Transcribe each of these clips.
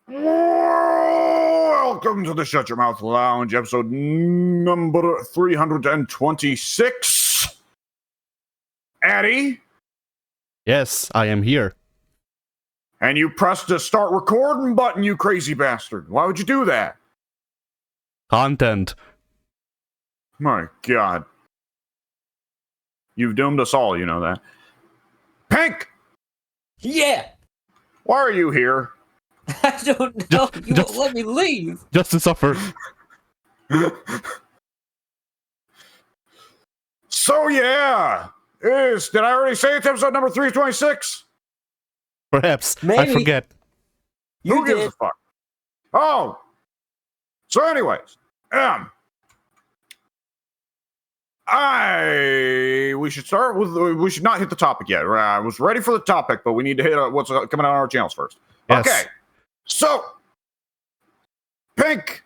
Welcome to the Shut Your Mouth Lounge, episode number 326. Addy? Yes, I am here. And you pressed the start recording button, you crazy bastard. Why would you do that? Content. My God. You've doomed us all, you know that. Pink! Yeah! Why are you here? I don't know. You won't let me leave. Just to suffer. So, yeah. Did I already say it's episode number 326? Perhaps. Maybe. I forget. Who gives a fuck? Oh. So anyways, we should start with, we should not hit the topic yet. I was ready for the topic, but we need to hit what's coming out on our channels first. Yes. Okay. So, Pink.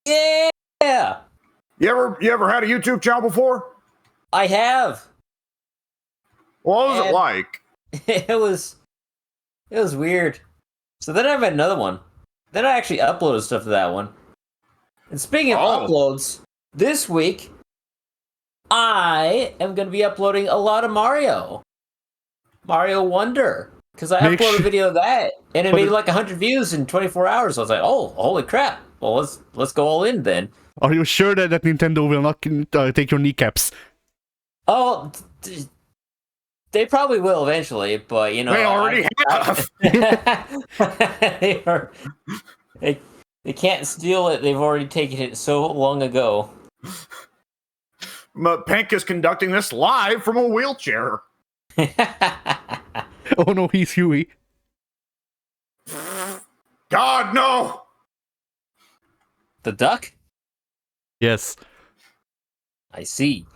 Yeah! You ever had a YouTube channel before? I have. What was it like? It was weird. So then I have another one. Then I actually uploaded stuff to that one. And speaking of uploads, this week I am going to be uploading a lot of Mario Wonder, because I uploaded a video of that and it made like 100 views in 24 hours. I was like, oh, holy crap! Well, let's go all in then. Are you sure that Nintendo will not take your kneecaps? Oh, they probably will eventually, but you know They already have. They can't steal it. They've already taken it so long ago. But Pink is conducting this live from a wheelchair. Oh no, he's Huey. God, no! The duck? Yes. I see.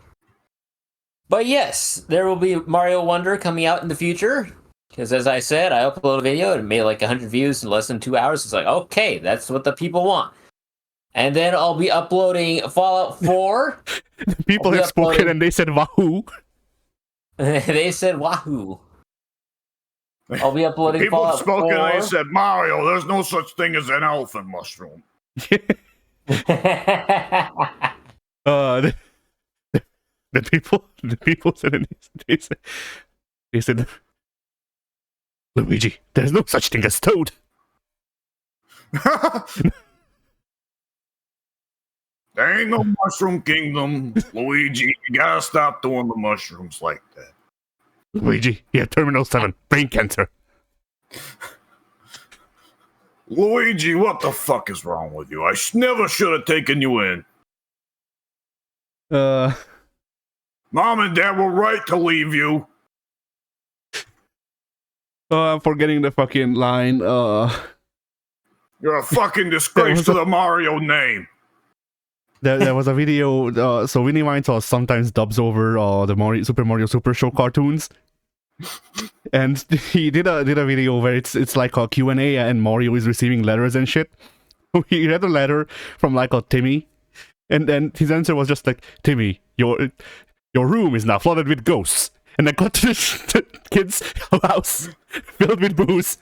But yes, there will be Mario Wonder coming out in the future. Because as I said, I uploaded a video and it made like 100 views in less than 2 hours. It's like, okay, that's what the people want. And then I'll be uploading Fallout 4. The people have spoken and they said wahoo. They said wahoo. I'll be uploading People Fallout have spoken 4. and they said, Mario, there's no such thing as an elephant mushroom. The people said, they said, Luigi, there's no such thing as Toad. There ain't no mushroom kingdom, Luigi. You gotta stop doing the mushrooms like that. Luigi, you have Terminal 7, brain cancer. Luigi, what the fuck is wrong with you? I never should have taken you in. Mom and Dad were right to leave you. I'm forgetting the fucking line. You're a fucking disgrace to the Mario name. There was a video, so Winnie Winehouse sometimes dubs over the Super Mario Super Show cartoons. And he did a video where it's like a Q&A and Mario is receiving letters and shit. He read a letter from like a Timmy, and then his answer was just like, Timmy, your room is now flooded with ghosts. And I got to the kid's house filled with booze.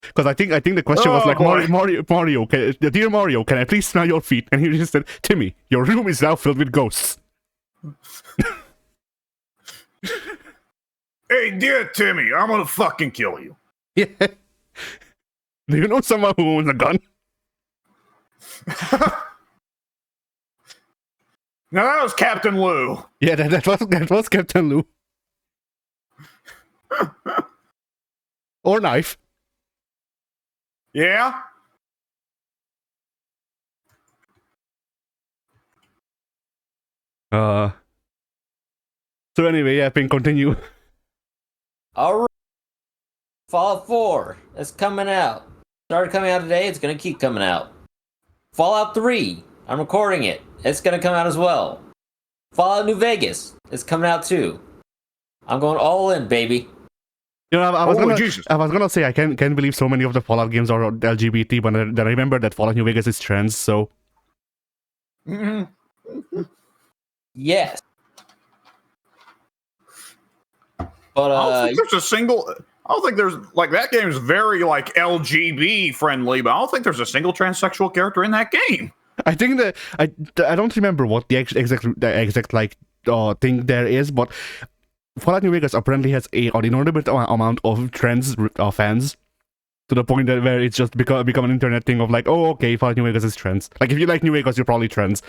Because I think the question was like, Mario, dear Mario, can I please smell your feet? And he just said, Timmy, your room is now filled with ghosts. Hey, dear Timmy, I'm gonna fucking kill you. Yeah. Do you know someone who owns a gun? Now that was Captain Lou. Yeah, that was Captain Lou. Or knife. Yeah? So anyway, yeah, Pink, continue. Alright. Fallout 4 is coming out. Started coming out today, it's gonna keep coming out. Fallout 3, I'm recording it. It's gonna come out as well. Fallout New Vegas is coming out too. I'm going all in, baby. You know, I was gonna say I can't believe so many of the Fallout games are LGBT, but then I remember that Fallout New Vegas is trans, so. Mm-hmm. Yes. But I don't think there's a single. I don't think there's like that game's very like LGB friendly, but I don't think there's a single transsexual character in that game. I think that I don't remember what the exact like thing there is, but Fallout New Vegas apparently has an inordinate amount of trans fans, to the point that where it's just become an internet thing of like, oh, okay, Fallout New Vegas is trans. Like, if you like New Vegas, you're probably trans.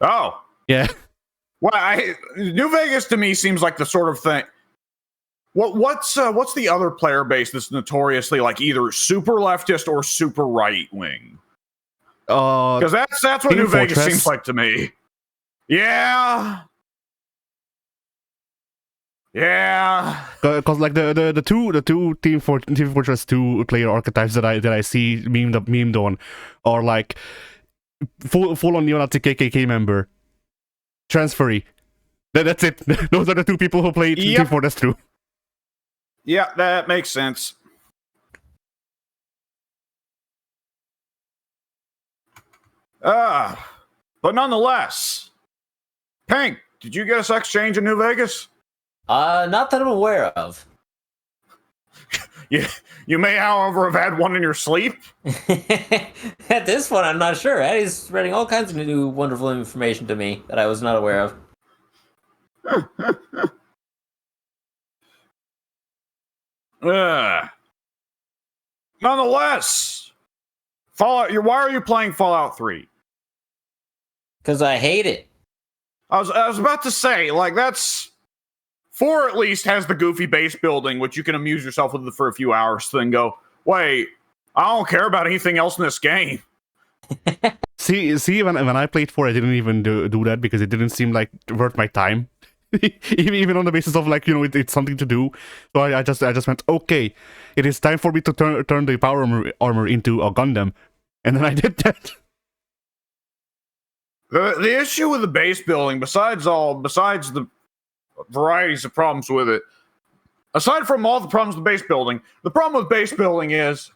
Oh, Yeah. well, New Vegas to me seems like the sort of thing. What's the other player base that's notoriously like either super leftist or super right wing? Because that's what Team New Vegas Fortress. seems like to me. Yeah. Yeah. Because like the two Team Fortress 2 player archetypes that I see memed on are like full on neo-Nazi KKK member, transferee. That's it. Those are the two people who play Team Fortress 2. Yeah, that makes sense. But nonetheless, Pink, did you get a sex change in New Vegas? not that I'm aware of. You may, however, have had one in your sleep. At this point, I'm not sure. Eddie's spreading all kinds of new wonderful information to me that I was not aware of. Nonetheless, Fallout. Why are you playing Fallout 3? Because I hate it. I was about to say, like, that's 4 at least has the goofy base building, which you can amuse yourself with for a few hours, then go, wait, I don't care about anything else in this game. See, when I played 4, I didn't even do that because it didn't seem like worth my time. even on the basis of like, you know, it's something to do. So I just went, okay, it is time for me to turn the power armor into a Gundam, and then I did that. The issue with the base building, besides the varieties of problems with it, aside from all the problems with base building, the problem with base building is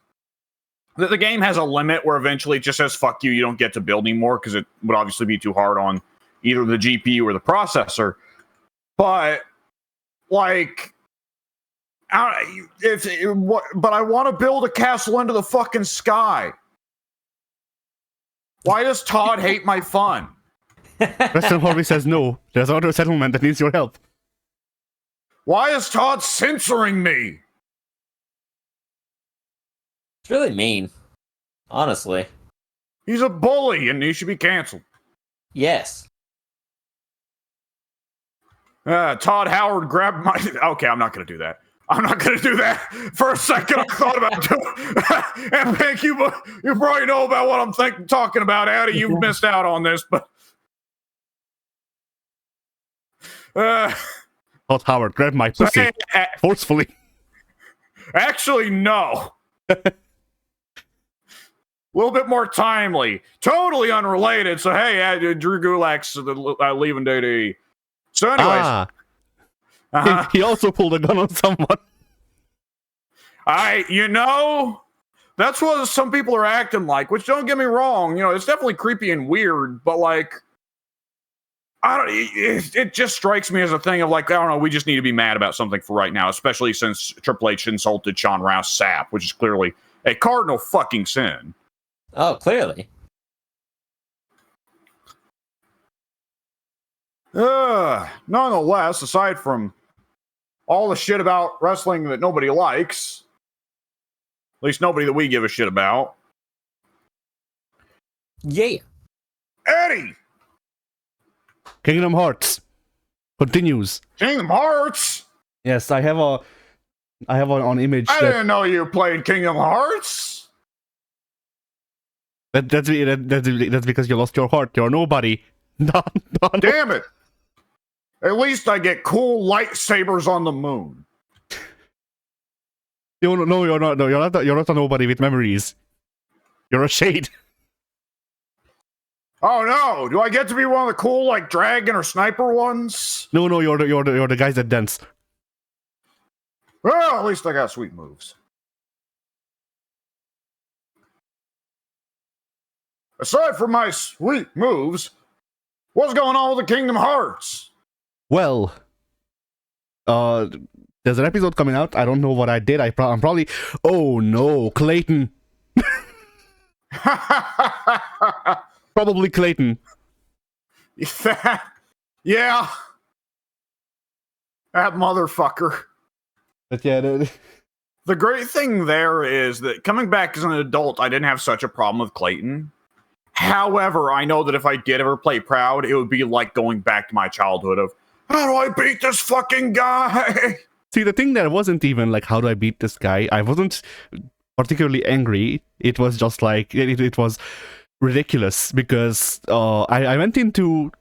that the game has a limit where eventually it just says, fuck you, you don't get to build anymore, because it would obviously be too hard on either the GPU or the processor. But, like, but I want to build a castle into the fucking sky. Why does Todd hate my fun? Preston Harvey says no. There's another settlement that needs your help. Why is Todd censoring me? It's really mean. Honestly. He's a bully and he should be canceled. Yes. Todd Howard grabbed my... Okay, I'm not going to do that. I'm not going to do that. For a second, I thought about doing... And Pink, you probably know about what I'm talking about. Addie, you've missed out on this, but... Todd Howard, grab my pussy forcefully. Actually, no. A little bit more timely. Totally unrelated. So, hey, Drew Gulak's leaving duty. So, anyways. He also pulled a gun on someone. That's what some people are acting like, which don't get me wrong, it's definitely creepy and weird, but like, it just strikes me as a thing of like, I don't know, we just need to be mad about something for right now, especially since Triple H insulted Sean Rouse Sapp, which is clearly a cardinal fucking sin. Oh, clearly. Nonetheless, aside from all the shit about wrestling that nobody likes, at least nobody that we give a shit about. Yeah. Eddie! Kingdom Hearts continues. Kingdom Hearts? Yes, I have an image. I didn't know you played Kingdom Hearts. That's because you lost your heart. You're nobody. No. Damn it! At least I get cool lightsabers on the moon. You're not. No, you're not a nobody with memories. You're a shade. Oh no! Do I get to be one of the cool, like, dragon or sniper ones? No, you're the guys that dance. Well, at least I got sweet moves. Aside from my sweet moves, What's going on with the Kingdom Hearts? Well, there's an episode coming out. I don't know what I did. I'm probably. Oh no, Clayton. Probably Clayton. Yeah. That motherfucker. But yeah, The great thing there is that coming back as an adult, I didn't have such a problem with Clayton. However, I know that if I did ever play Proud, it would be like going back to my childhood of, how do I beat this fucking guy? see, the thing there wasn't even like, how do I beat this guy? I wasn't particularly angry. It was just like, it was ridiculous because I went into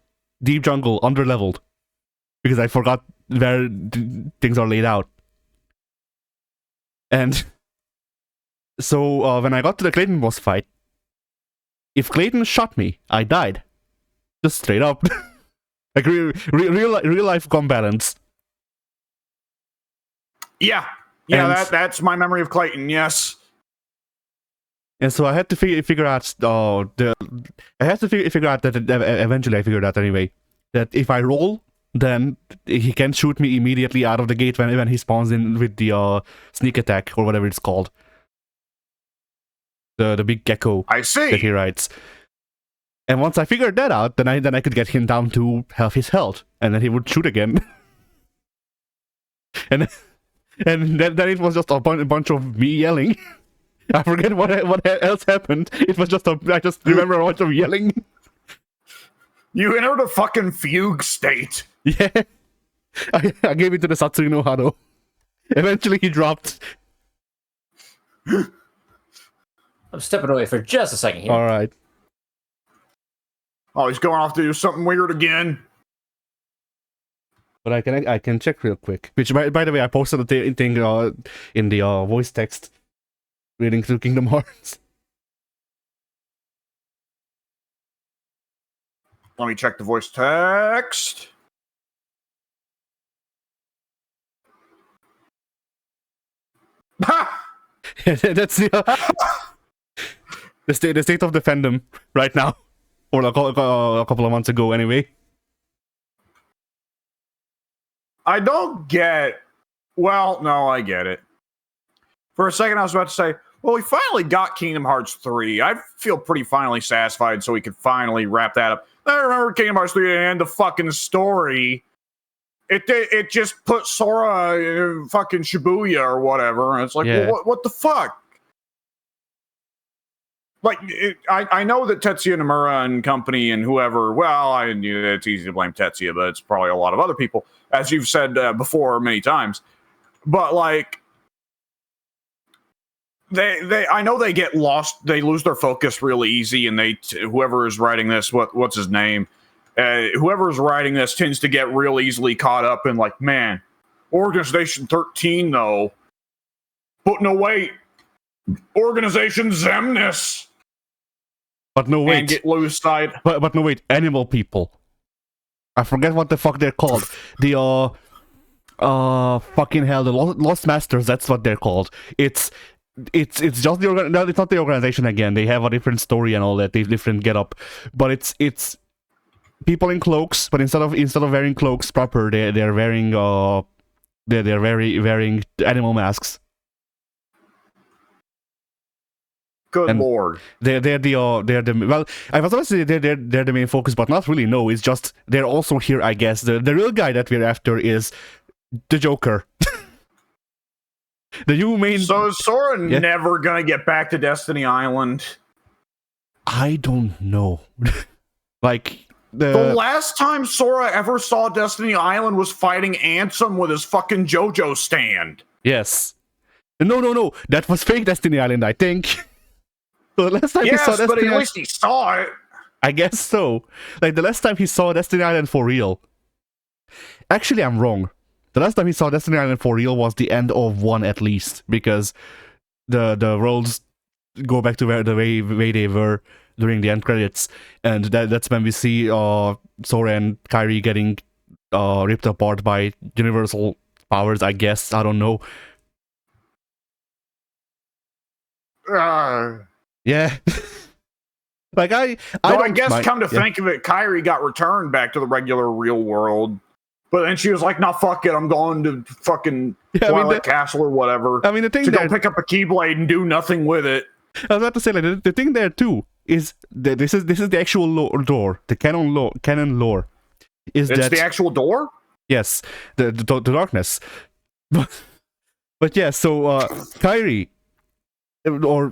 Deep Jungle underleveled because I forgot where things are laid out. And so when I got to the Clayton boss fight, if Clayton shot me, I died. Just straight up. Like real life gun balance. Yeah. And- That's my memory of Clayton, yes. And so I had to figure out figure out that eventually I figured out anyway that if I roll, then he can shoot me immediately out of the gate when he spawns in with the sneak attack or whatever it's called. The big gecko I see. that he rides. And once I figured that out, then I could get him down to half his health, and then he would shoot again. and then it was just a bunch of me yelling. I forget what else happened. It was just I just remember a bunch of yelling. You entered a fucking fugue state. Yeah. I gave it to the Satsui no Hado. Eventually he dropped. I'm stepping away for just a second here. Alright. Oh, he's going off to do something weird again. But I can check real quick. Which by the way, I posted a thing in the voice text reading through Kingdom Hearts. Let me check the voice text. Ha! That's the state of the fandom right now, or a couple of months ago, anyway. I don't get. Well, no, I get it. For a second, I was about to say, well, we finally got Kingdom Hearts 3. I feel pretty finally satisfied, so we could finally wrap that up. I remember Kingdom Hearts 3 and the fucking story. It just put Sora in fucking Shibuya or whatever, and it's like, Yeah. well, what the fuck? Like, I know that Tetsuya Nomura and company and whoever, well, I knew that it's easy to blame Tetsuya, but it's probably a lot of other people, as you've said before many times. But, like, I know they get lost, they lose their focus really easy, and whoever is writing this, what's his name? Whoever is writing this tends to get real easily caught up in, like, man, Organization 13, though, but no, wait, Organization Zemnis. But no, wait. And get loose side. But no, wait. Animal people. I forget what the fuck they're called. The fucking hell, the Lost Masters. That's what they're called. It's just the no, it's not the organization again. They have a different story and all that. They different get up, but it's people in cloaks. But instead of wearing cloaks proper, they're wearing they're wearing animal masks. Good And lord. They're the well, I was supposed to say they're the main focus, but not really. No, it's just they're also here. I guess the real guy that we're after is the Joker. The new main. So is Sora Yeah. never gonna get back to Destiny Island? I don't know. Like The last time Sora ever saw Destiny Island was fighting Ansem with his fucking JoJo stand. Yes. No. That was fake Destiny Island, I think. So the last time he saw Yes, but Destiny at least he saw it. I guess so. Like the last time he saw Destiny Island for real. Actually, I'm wrong. The last time he saw Destiny Island for real was the end of 1 at least, because the worlds go back to the way they were during the end credits, and that's when we see Sora and Kairi getting ripped apart by universal powers, I guess. I don't know. Yeah. Like I guess come to think of it, Kyrie got returned back to the regular real world. But then she was like, "No, fuck it, I'm going to fucking Twilight Castle or whatever." I mean, the thing to go pick up a Keyblade and do nothing with it. I was about to say, like, the thing there too is that this is the actual door, the canon lore. It's the actual door. Yes, the darkness. But yeah, so Kyrie, or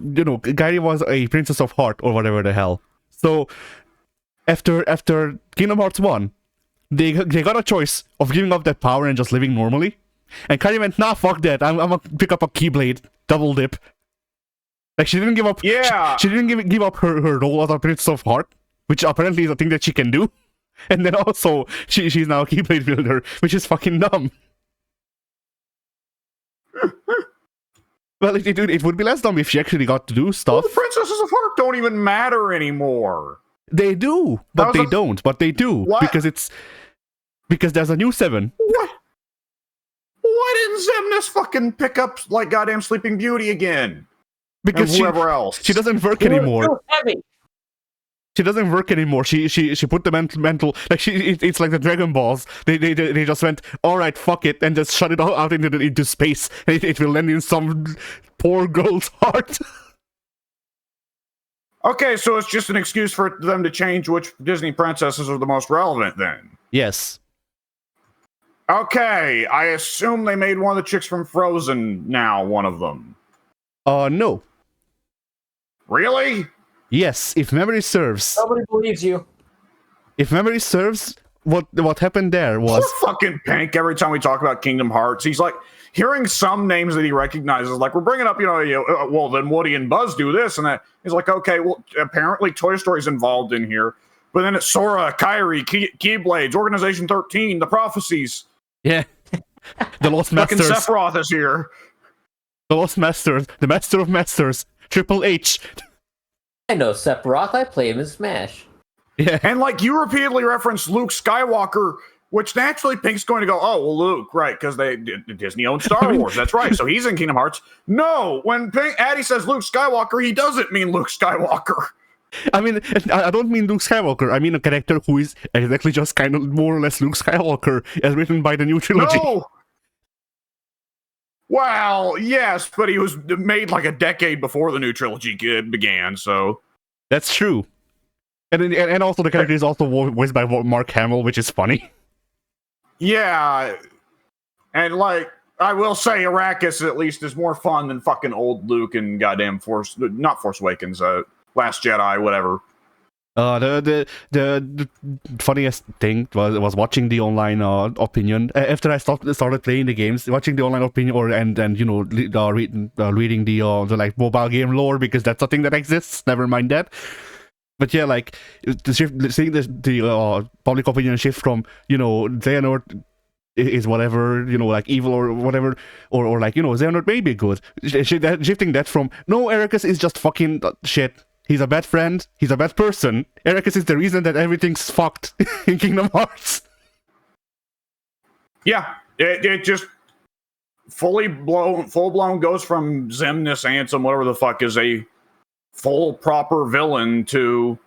Kyrie was a princess of heart or whatever the hell. So after Kingdom Hearts 1. They got a choice of giving up that power and just living normally. And Kyrie went, nah, fuck that. I'm gonna pick up a Keyblade, double dip. Like, she didn't give up. Yeah. She didn't give up her role as a Princess of Heart, which apparently is a thing that she can do. And then also, she's now a Keyblade wielder, which is fucking dumb. Well, it would be less dumb if she actually got to do stuff. Well, the Princesses of Heart don't even matter anymore. They do, but they don't. But they do. What? Because there's a new 7. What? Why didn't Zemnis fucking pick up like goddamn Sleeping Beauty again? Because whoever else. She doesn't work anymore. Too heavy. She doesn't work anymore. She put the mental like it's like the Dragon Balls. They just went, all right, fuck it, and just shut it all out into space. And it will land in some poor girl's heart. Okay, so it's just an excuse for them to change which Disney princesses are the most relevant, then. Yes. Okay, I assume they made one of the chicks from Frozen now one of them. No. Really? Yes, if memory serves. Nobody believes you. If memory serves, what happened there was... Poor fucking Pink, every time we talk about Kingdom Hearts, he's like, hearing some names that he recognizes, like, we're bringing up, well, then Woody and Buzz do this and that. He's like, okay, well, apparently Toy Story's involved in here. But then it's Sora, Kyrie, Keyblades, Organization 13, The Prophecies. Yeah. The Lost Fucking Masters. Sephiroth is here. The Lost Masters. The Master of Masters. Triple H. I know Sephiroth. I play him in Smash. Yeah. And like you repeatedly referenced Luke Skywalker, which naturally Pink's going to go, oh, well, Luke, right, because Disney owns Star Wars. That's right. So he's in Kingdom Hearts. No, when Addie says Luke Skywalker, he doesn't mean Luke Skywalker. I mean, I don't mean Luke Skywalker. I mean a character who is exactly just kind of more or less Luke Skywalker, as written by the new trilogy. No! Well, yes, but he was made like a decade before the new trilogy began, so... That's true. And also the character is also voiced by Mark Hamill, which is funny. Yeah. And like, I will say Arrakis at least is more fun than fucking old Luke and goddamn not Force Awakens, Last Jedi, whatever. The funniest thing was watching the online opinion after I started playing the games, watching the online opinion and reading the like mobile game lore, because that's a thing that exists. Never mind that. But yeah, like seeing the public opinion shift from Xehanort is whatever, like evil or whatever, or like Xehanort may be good. Shifting that from no, Ericus is just fucking shit. He's a bad friend. He's a bad person. Ericus is the reason that everything's fucked in Kingdom Hearts. Yeah, it just full blown goes from Xemnas, Ansem, whatever the fuck, is a full proper villain to,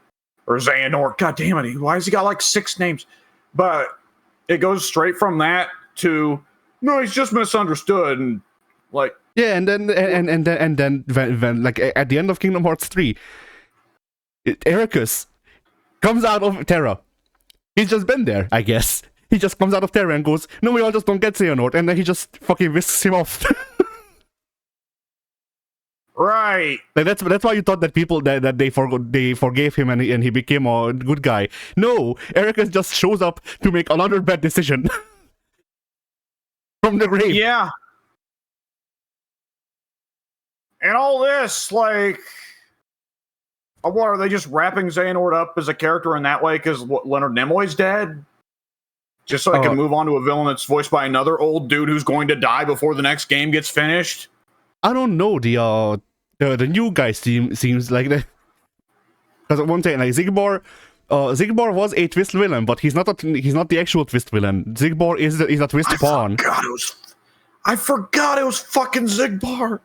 or Xehanort. God damn it! Why has he got like 6 names? But it goes straight from that to no, he's just misunderstood and like yeah, and then when like at the end of Kingdom Hearts 3. Ericus comes out of Terra. He's just been there, I guess. He just comes out of Terra and goes, no, we all just don't get Xehanort, and then he just fucking whisks him off. Right. Like that's why you thought that people that they forgave him and he became a good guy. No, Ericus just shows up to make another bad decision. From the grave. Yeah. And all this, like, what are they just wrapping Xehanort up as a character in that way because Leonard Nimoy's dead? Just so I can move on to a villain that's voiced by another old dude who's going to die before the next game gets finished? I don't know. The new guy seems like that. Because at one time, like Zigbar was a twist villain, but he's not the actual twist villain. Zigbar is a twist pawn. I forgot it was fucking Zigbar.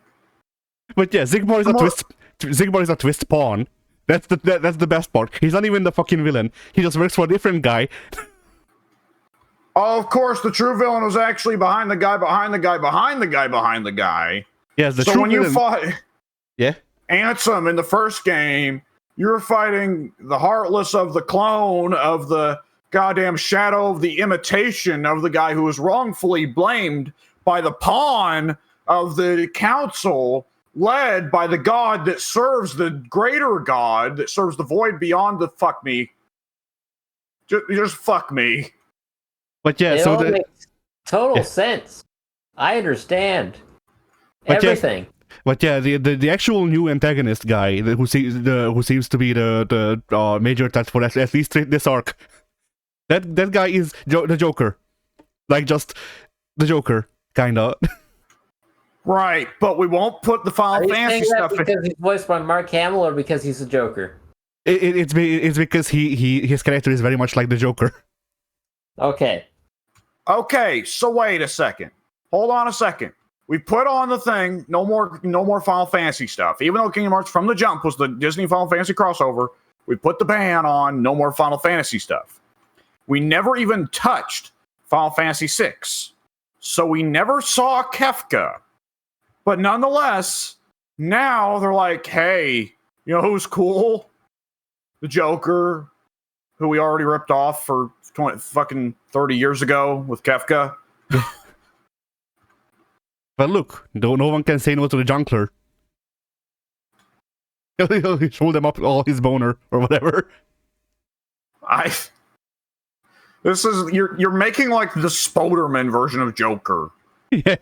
But yeah, Zigbar is a twist pawn. That's the best part. He's not even the fucking villain. He just works for a different guy. Oh, of course, the true villain was actually behind the guy, behind the guy, behind the guy, behind the guy. Yes, the so true when villain. you fought Yeah. Ansem in the first game, you were fighting the Heartless of the clone of the goddamn Shadow of the imitation of the guy who was wrongfully blamed by the pawn of the council, led by the god that serves the greater god that serves the void beyond the fuck me. Just fuck me. But yeah, It so all makes total sense. I understand everything. But yeah, the actual new antagonist guy who seems to be the major threat for at least this arc. That guy is the Joker, like just the Joker, kinda. Right, but we won't put the Final Fantasy stuff in. Because he's voiced by Mark Hamill, or because he's a Joker? It's because his character is very much like the Joker. Okay. Okay, so wait a second. Hold on a second. We put on the thing, no more Final Fantasy stuff. Even though Kingdom Hearts from the jump was the Disney Final Fantasy crossover, we put the ban on no more Final Fantasy stuff. We never even touched Final Fantasy VI. So we never saw Kefka. But nonetheless, now they're like, hey, you know who's cool? The Joker, who we already ripped off for 30 years ago with Kefka. But look, no one can say no to the Junkler. He'll show them up all his boner or whatever. You're making like the Spoderman version of Joker. Yeah.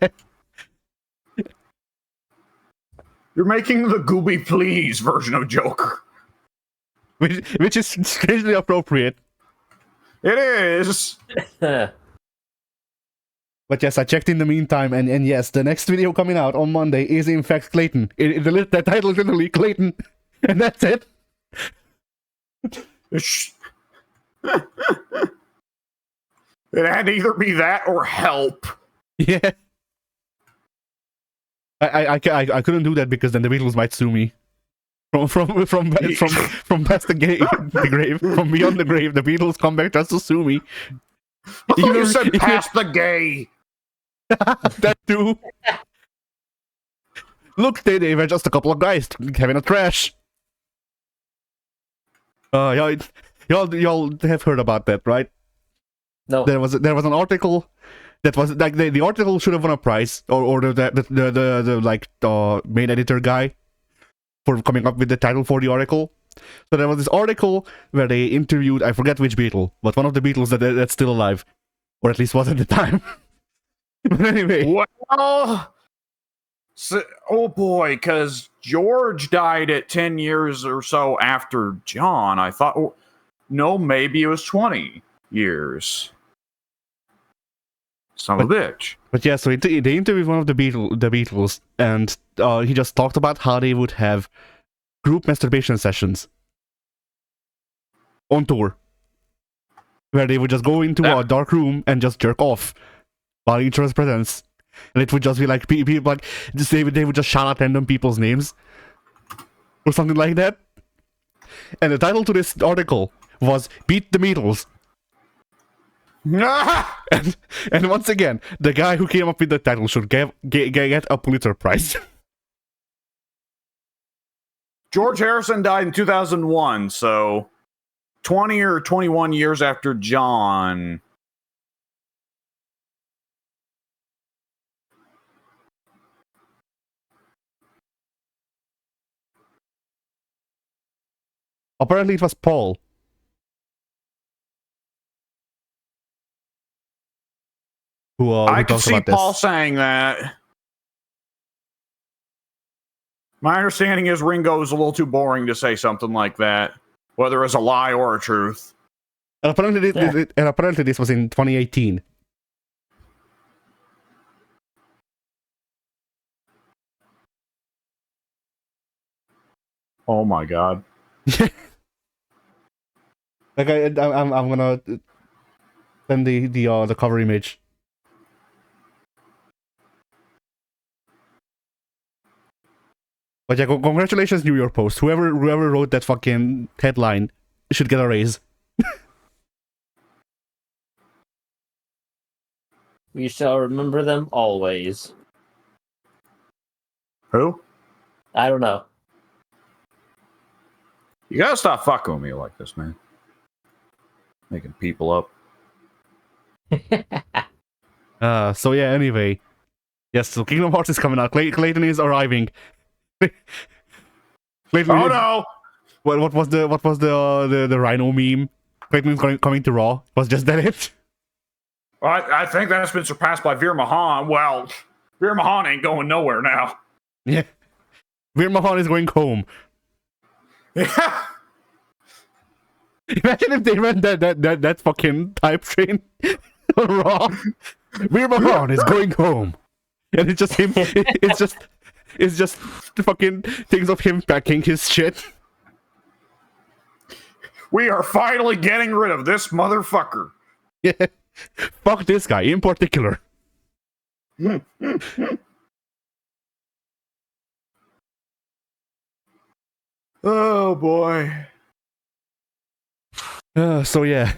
You're making the Gooby Please version of Joker. Which is strangely appropriate. It is. But yes, I checked in the meantime, and yes, the next video coming out on Monday is in fact Clayton. The title is literally Clayton, and that's it. It had to either be that or Help. Yeah. I couldn't do that because then the Beatles might sue me. From past the grave, from beyond the grave, the Beatles come back just to sue me. You said past the gay. That too. Look, they were just a couple of guys having a crash. Y'all have heard about that, right? No. There was an article that was like the article should have won a prize, or the main editor guy for coming up with the title for the article. So there was this article where they interviewed, I forget which Beatle, but one of the Beatles that's still alive, or at least was at the time. But anyway, well, oh boy, because George died at 10 years or so after John. I thought, no, maybe it was 20 years. Son of a bitch. But yeah, so they interviewed one of the Beatles, and he just talked about how they would have group masturbation sessions on tour, where they would just go into a dark room and just jerk off while each other's presence, and it would just be like people like they would just shout out random people's names or something like that. And the title to this article was "Beat the Beatles." And once again, the guy who came up with the title should get a Pulitzer Prize. George Harrison died in 2001, so 20 or 21 years after John. Apparently it was Paul. Who I can talked see about this. Paul saying that. My understanding is Ringo is a little too boring to say something like that, whether it's a lie or a truth. And apparently this was in 2018. Oh my god. Like I'm gonna send the cover image. But yeah, congratulations, New York Post. Whoever wrote that fucking headline should get a raise. We shall remember them always. Who? I don't know. You gotta stop fucking with me like this, man. Making people up. So yeah, anyway. Yes, so Kingdom Hearts is coming out. Clayton is arriving. Clayton, Oh no! what was the Rhino meme? Clayton is coming to Raw. Was just that it? I think that's been surpassed by Veer Mahan. Well, Veer Mahan ain't going nowhere now. Yeah. Veer Mahan is going home. Yeah. Imagine if they ran that fucking type train on Raw. Veer Mahan is going home. And it's just him. It's just the fucking things of him packing his shit. We are finally getting rid of this motherfucker. Yeah. Fuck this guy in particular. Oh boy. So yeah.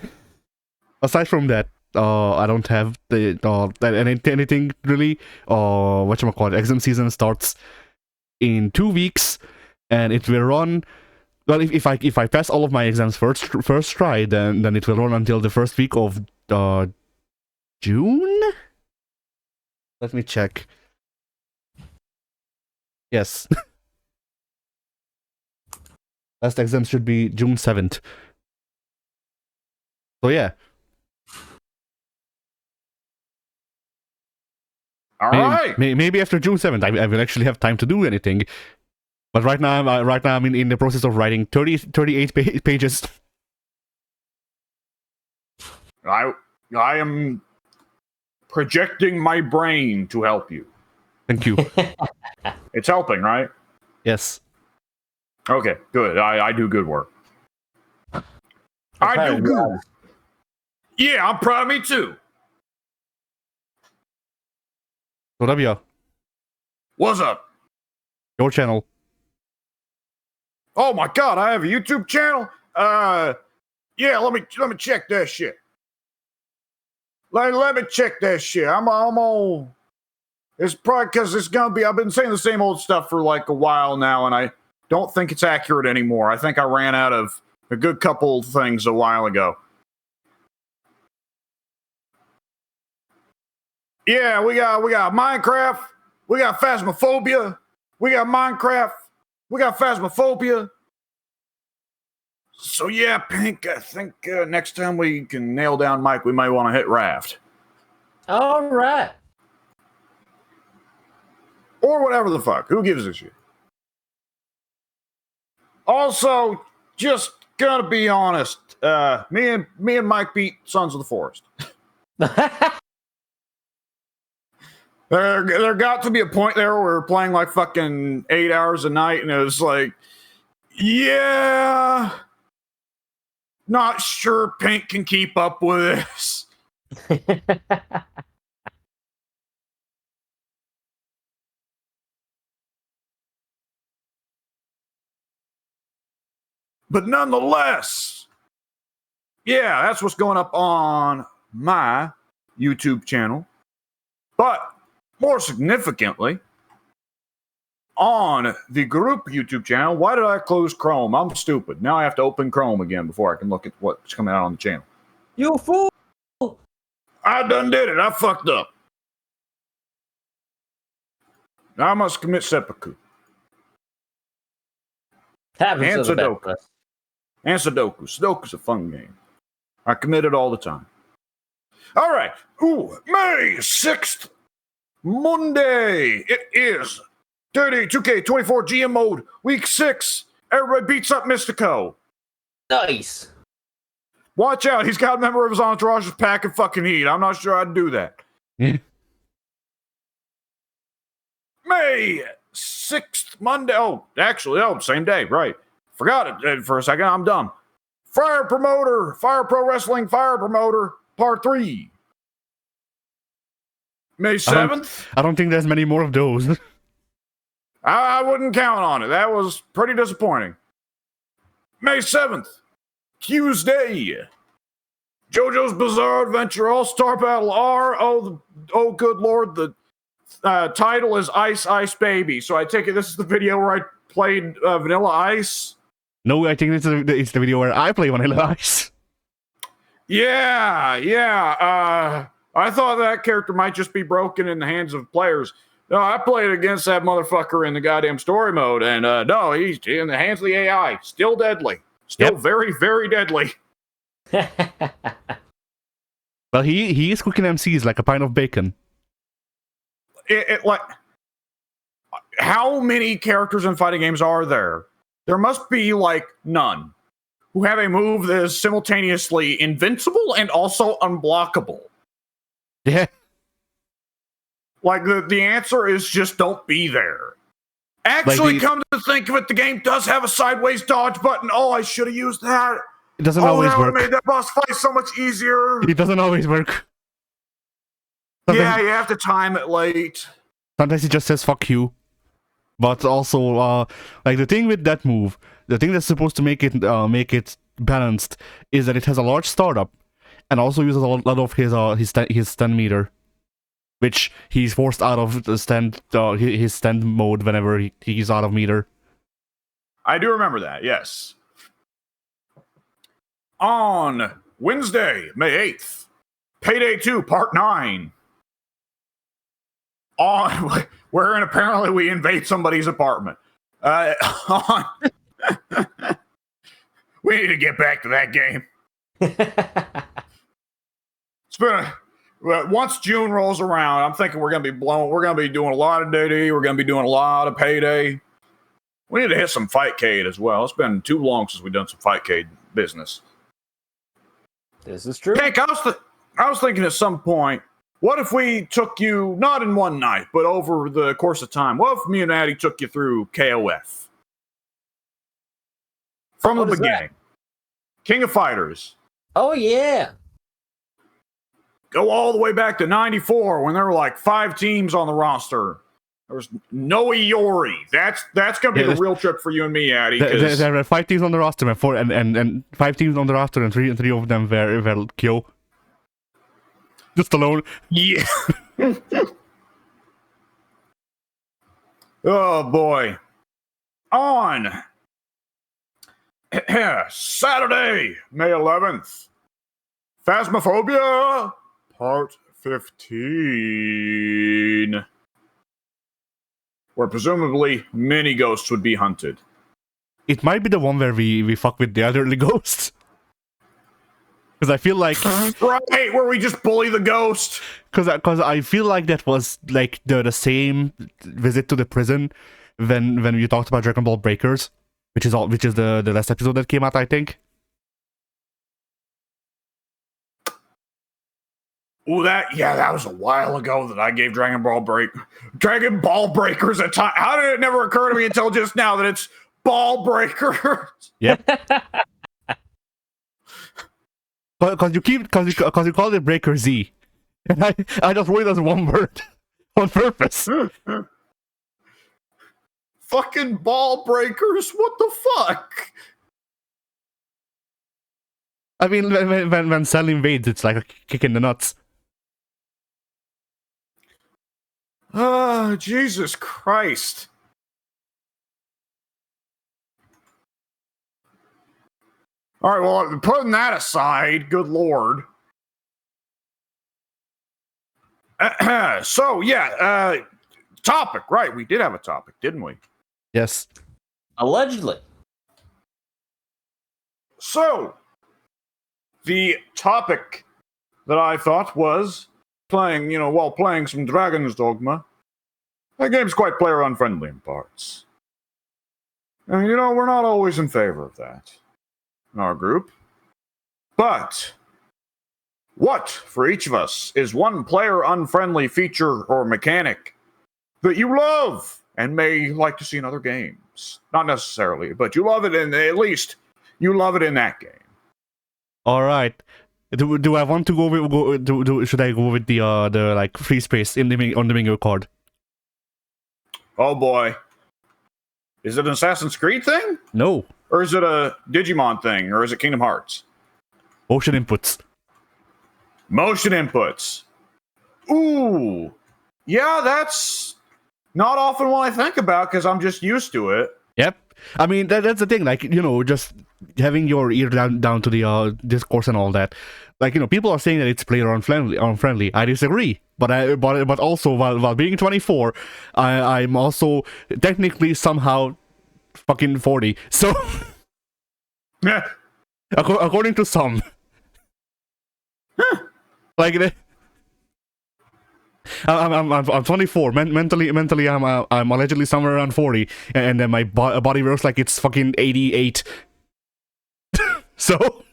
Aside from that, I don't have the anything really. Whatchamacallit, exam season starts in 2 weeks, and it will run. Well, if I pass all of my exams first try, then it will run until the first week of June. Let me check. Yes. Last exam should be June 7th. So yeah. All right. Maybe after June 7th, I will actually have time to do anything. But right now I'm in the process of writing 38 pages. I am projecting my brain to help you. Thank you. It's helping, right? Yes. Okay, good. I do good work. I do good. Yeah, I'm proud of me too. So W, What's up? your channel. Oh my god, I have a YouTube channel. Yeah, let me check that shit. Let me check that shit. I'm on. It's probably because it's gonna be. I've been saying the same old stuff for like a while now, and I don't think it's accurate anymore. I think I ran out of a good couple things a while ago. Yeah, we got Minecraft, we got Phasmophobia, we got Minecraft, we got Phasmophobia. So yeah, Pink, I think next time we can nail down Mike, we might want to hit Raft. All right. Or whatever the fuck. Who gives a shit? Also, just gonna be honest, me and Mike beat Sons of the Forest. There got to be a point there where we're playing like fucking 8 hours a night, and it was like, yeah, not sure Pink can keep up with this. But nonetheless, yeah, that's what's going up on my YouTube channel. But more significantly, on the group YouTube channel, why did I close Chrome? I'm stupid. Now I have to open Chrome again before I can look at what's coming out on the channel. You fool! I done did it. I fucked up. Now I must commit seppuku. Happens And to the best of Sudoku. us. And Sudoku. Sudoku's a fun game. I commit it all the time. All right. Ooh, May 6th, Monday. It is 2K24 GM mode, week 6. Everybody beats up Mystico. Nice. Watch out. He's got a member of his entourage packing fucking heat. I'm not sure I'd do that. Yeah. May 6th, Monday. Oh, actually, same day. Right. Forgot it for a second. I'm dumb. Fire Pro Wrestling Fire Promoter, Part 3. May 7th. I don't think there's many more of those. I wouldn't count on it. That was pretty disappointing. May 7th, Tuesday. JoJo's Bizarre Adventure All-Star Battle R. Oh, good lord, the title is Ice Ice Baby. So I take it this is the video where I played Vanilla Ice? No, I think it's the video where I play Vanilla Ice. Yeah. I thought that character might just be broken in the hands of players. No, I played against that motherfucker in the goddamn story mode, and no, he's in the hands of the AI. Still deadly. Still very, very deadly. Well, he is cooking MCs like a pint of bacon. Like, how many characters in fighting games are there? There must be, like, none who have a move that is simultaneously invincible and also unblockable. Yeah. Like, the answer is just don't be there. Actually, come to think of it, the game does have a sideways dodge button. Oh, I should have used that. It doesn't always that work. Made that boss fight so much easier. It doesn't always work. Yeah, you have to time it late. Sometimes it just says fuck you. But also, like the thing with that move, the thing that's supposed to make it balanced is that it has a large startup, and also uses a lot of his stun meter, which he's forced out of the his stand mode whenever he's out of meter. I do remember that. Yes. On Wednesday, May 8th, Payday 2 Part 9. On wherein apparently we invade somebody's apartment. We need to get back to that game. It's been once June rolls around, I'm thinking we're gonna be doing a lot of DD, we're gonna be doing a lot of Payday. We need to hit some Fightcade as well. It's been too long since we've done some Fightcade business. This is true. Heck, I was thinking at some point, what if we took you, not in one night, but over the course of time? What if me and Addie took you through KOF? From the beginning. King of Fighters. Oh, yeah. Go all the way back to 94 when there were like 5 teams on the roster. There was no Iori. That's going to be the real trip for you and me, Addie. There were 5 teams on the roster, and 5 teams on the roster, and three of them were Kyo. Just alone. Yeah. Oh, boy. On Saturday, May 11th, Phasmophobia, Part 15. Where presumably many ghosts would be hunted. It might be the one where we fuck with the elderly ghosts. Because I feel like... Right, where we just bully the ghost. Because I feel like that was like the same visit to the prison when we talked about Dragon Ball Breakers, which is the last episode that came out, I think. Oh, that was a while ago that I gave Dragon Ball Breakers a time. How did it never occur to me until just now that it's Ball Breakers? Yep. Because you call it Breaker Z, and I just wrote it as one word on purpose. Fucking Ball Breakers? What the fuck? I mean, when Cell invades, it's like a kick in the nuts. Oh, Jesus Christ. All right, well, putting that aside, good lord. So, yeah, topic, right? We did have a topic, didn't we? Yes. Allegedly. So, the topic that I thought was while playing some Dragon's Dogma. That game's quite player unfriendly in parts. And, we're not always in favor of that in our group. But what, for each of us, is one player unfriendly feature or mechanic that you love and may like to see in other games? Not necessarily, but you love it at least you love it in that game. All right. Do I want to should I go with the like free space on the bingo card? Oh boy. Is it an Assassin's Creed thing? No. Or is it a Digimon thing? Or is it Kingdom Hearts? Motion inputs. Motion inputs. Ooh. Yeah, that's not often what I think about because I'm just used to it. Yep. I mean, that's the thing. Like, just having your ear down to the discourse and all that. Like, people are saying that it's player unfriendly. I disagree. But also, while being 24, I'm also technically somehow fucking 40. So, Yeah. according to some, like, I'm 24. Mentally, I'm allegedly somewhere around 40, and then my body works like it's fucking 88. So,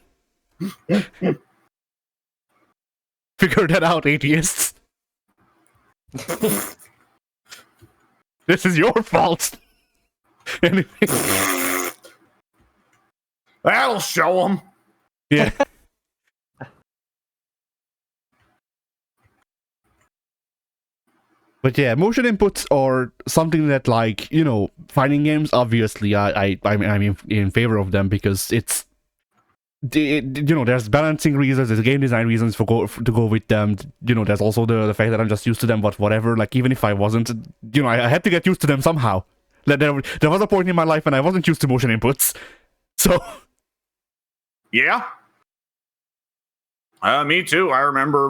figure that out, atheists. This is your fault. Anyway. That'll show them. Yeah. But yeah, motion inputs are something that, like, fighting games, obviously, I'm in favor of them because it's, there's balancing reasons, there's game design reasons to go with them. There's also the fact that I'm just used to them, but whatever. Like, even if I wasn't, I had to get used to them somehow. Like, there was a point in my life when I wasn't used to motion inputs. So. Yeah. Me too. I remember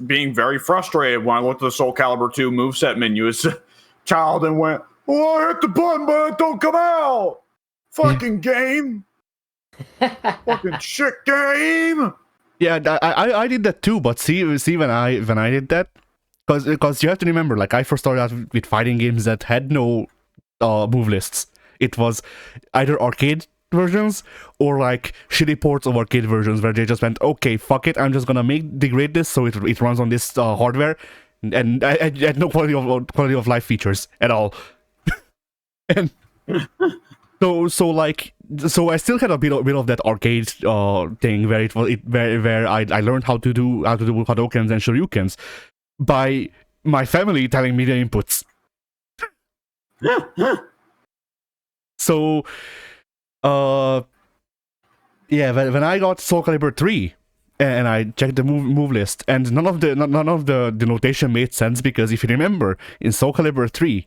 being very frustrated when I looked at the Soul Calibur 2 moveset menu as a child and went, "Oh, I hit the button, but it don't come out. Fucking game. Fucking shit game." Yeah, I did that too. But see when I did that, because you have to remember, like, I first started out with fighting games that had no move lists. It was either arcade versions or like shitty ports of arcade versions where they just went, okay, fuck it, I'm just gonna degrade this so it runs on this hardware, and I had no quality of life features at all. And so I still had a bit of that arcade thing where where I learned how to do Hadoukens and Shoryukens by my family telling me the inputs. So yeah, when I got Soul Calibur 3 and I checked the move list, and none of the notation made sense, because if you remember, in Soul Calibur 3,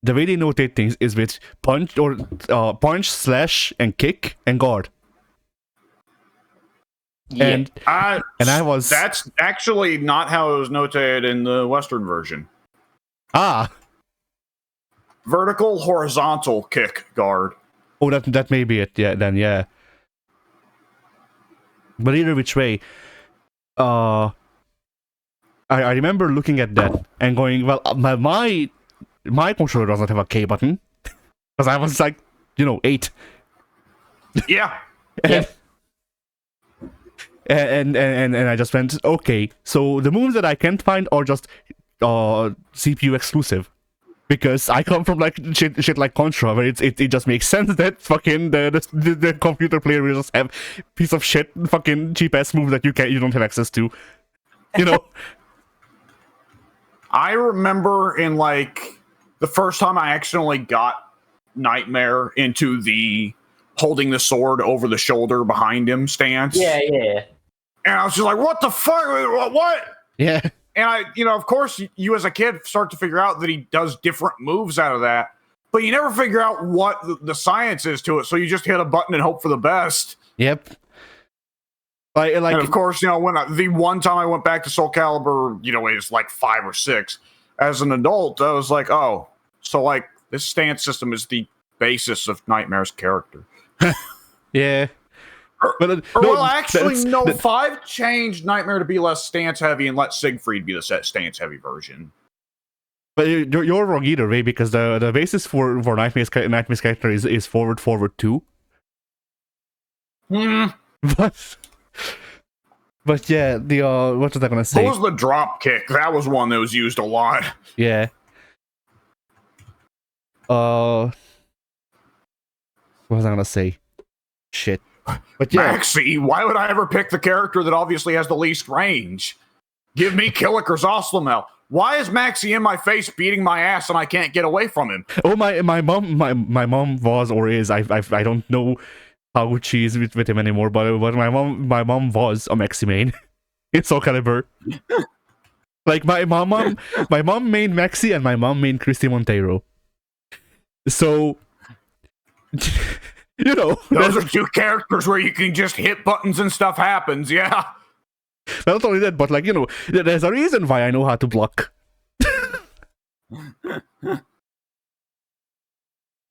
the way they notate things is with punch, slash, and kick, and guard. Yeah. That's actually not how it was notated in the Western version. Vertical, horizontal, kick, guard. Oh, that may be it. Yeah, then yeah. But either which way, I remember looking at that and going, well, my controller doesn't have a K button because I was like, 8. Yeah. And I just went, okay, so the moves that I can't find are just CPU exclusive. Because I come from like shit like Contra, where it just makes sense that fucking the computer player will just have piece of shit fucking cheap ass moves that you don't have access to. I remember in like the first time I accidentally got Nightmare into the holding the sword over the shoulder behind him stance. Yeah. And I was just like, what the fuck? What? Yeah. And of course, you as a kid start to figure out that he does different moves out of that, but you never figure out what the science is to it. So you just hit a button and hope for the best. Yep. And of course, when the one time I went back to Soul Calibur, it was like 5 or 6. As an adult, I was like, oh, so like this stance system is the basis of Nightmare's character. Yeah. No, 5 changed Nightmare to be less stance heavy and let Siegfried be the stance heavy version. But you're wrong either way, because the basis for Nightmare's character is forward 2. But yeah, the what was I gonna say? What was the drop kick? That was one that was used a lot. Yeah. What was I gonna say? Shit. But yeah. Maxie, why would I ever pick the character that obviously has the least range? Give me Killick or Zoslamel. Why is Maxie in my face beating my ass and I can't get away from him? Oh, my mom was or is, I don't know how she is with him anymore, but my mom was a Maxi main in Soul Calibur. Like my mom main Maxi and my mom main Christy Monteiro. So you know, those are two characters where you can just hit buttons and stuff happens. Yeah. Not only that, but like, you know, there's a reason why I know how to block.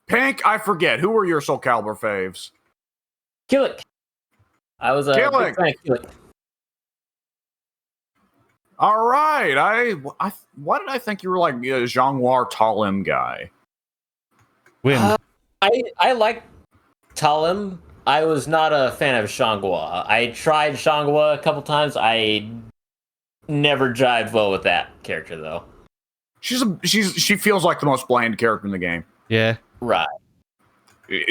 Pink, I forget. Who were your Soul Calibur faves? Killick. I was a big fan of Killick. All right. Why did I think you were like a Zhangwar Talim guy? When? I like Talim. I was not a fan of Shangwa. I tried Shangwa a couple times. I never jived well with that character, though. She feels like the most bland character in the game. Yeah. Right.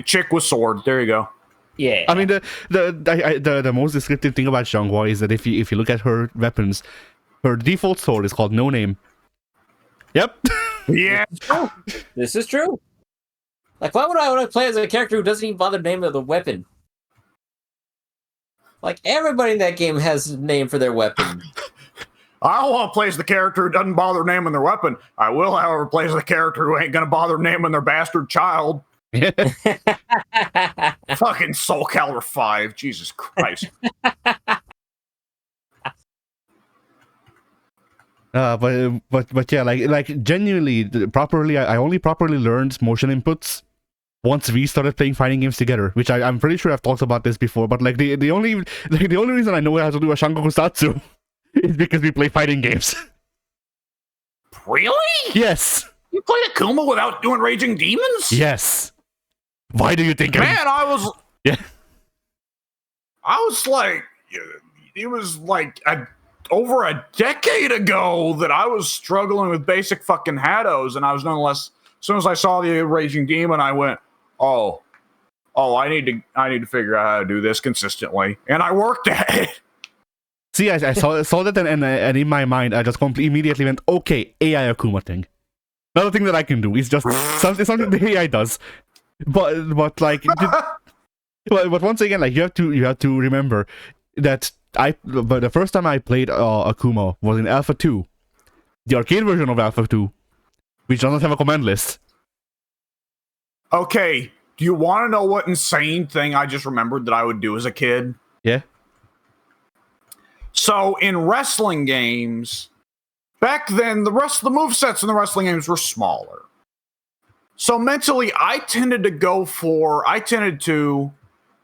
Chick with sword. There you go. Yeah. I mean, the most descriptive thing about Zhangwa is that if you look at her weapons, her default sword is called No Name. Yep. Yeah. This is true. Like, why would I want to play as a character who doesn't even bother naming the weapon? Like, everybody in that game has a name for their weapon. I don't want to play as the character who doesn't bother naming their weapon. I will, however, play as the character who ain't going to bother naming their bastard child. Fucking Soul Calibur 5. Jesus Christ. But yeah, like genuinely, properly, I only properly learned motion inputs once we started playing fighting games together, which I'm pretty sure I've talked about this before. But like the only reason I know how to do a Shangoku Satsu is because we play fighting games. Really? Yes. You played Akuma without doing Raging Demons? Yes. Why do you think? I was. Yeah. I was like, it was like over a decade ago that I was struggling with basic fucking Hados, and I was nonetheless. As soon as I saw the Raging Demon, I went, "Oh, I need to figure out how to do this consistently," and I worked at it. See, I saw that, and in my mind, I just immediately went, "Okay, AI Akuma thing." Another thing that I can do is just something the AI does, but like, but once again, like you have to remember that but the first time I played Akuma was in Alpha 2, the arcade version of Alpha 2, which doesn't have a command list. Okay, do you want to know what insane thing I just remembered that I would do as a kid? Yeah. So in wrestling games, back then the movesets in the wrestling games were smaller. So mentally, I tended to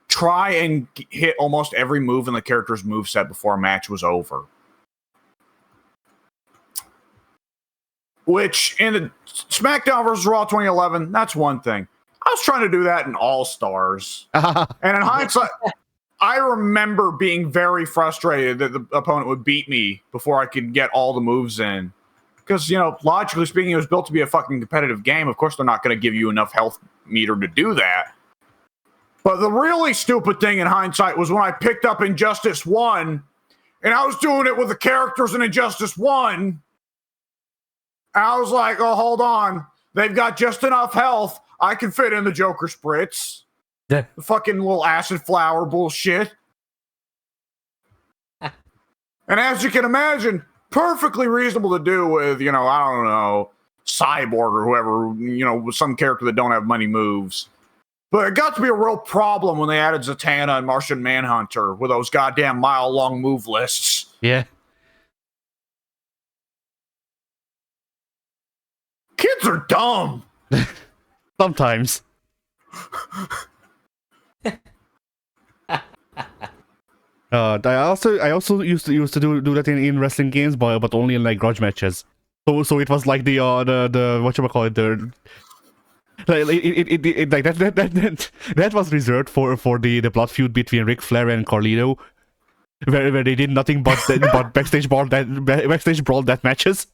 try and hit almost every move in the character's moveset before a match was over. Which, in the SmackDown vs. Raw 2011, that's one thing. I was trying to do that in All-Stars. And in hindsight, I remember being very frustrated that the opponent would beat me before I could get all the moves in. Because, you know, logically speaking, it was built to be a fucking competitive game. Of course, they're not going to give you enough health meter to do that. But the really stupid thing in hindsight was when I picked up Injustice 1, and I was doing it with the characters in Injustice 1. And I was like, oh, hold on. They've got just enough health. I can fit in the Joker Spritz. Yeah. The fucking little acid flower bullshit. And as you can imagine, perfectly reasonable to do with, you know, I don't know, Cyborg or whoever, you know, with some character that don't have many moves. But it got to be a real problem when they added Zatanna and Martian Manhunter with those goddamn mile-long move lists. Yeah. Kids are dumb. Sometimes. I also used to do that in wrestling games, but only in like grudge matches. So it was like the whatchamacallit, the like that was reserved for the blood feud between Ric Flair and Carlito, where they did nothing but backstage brawl that matches.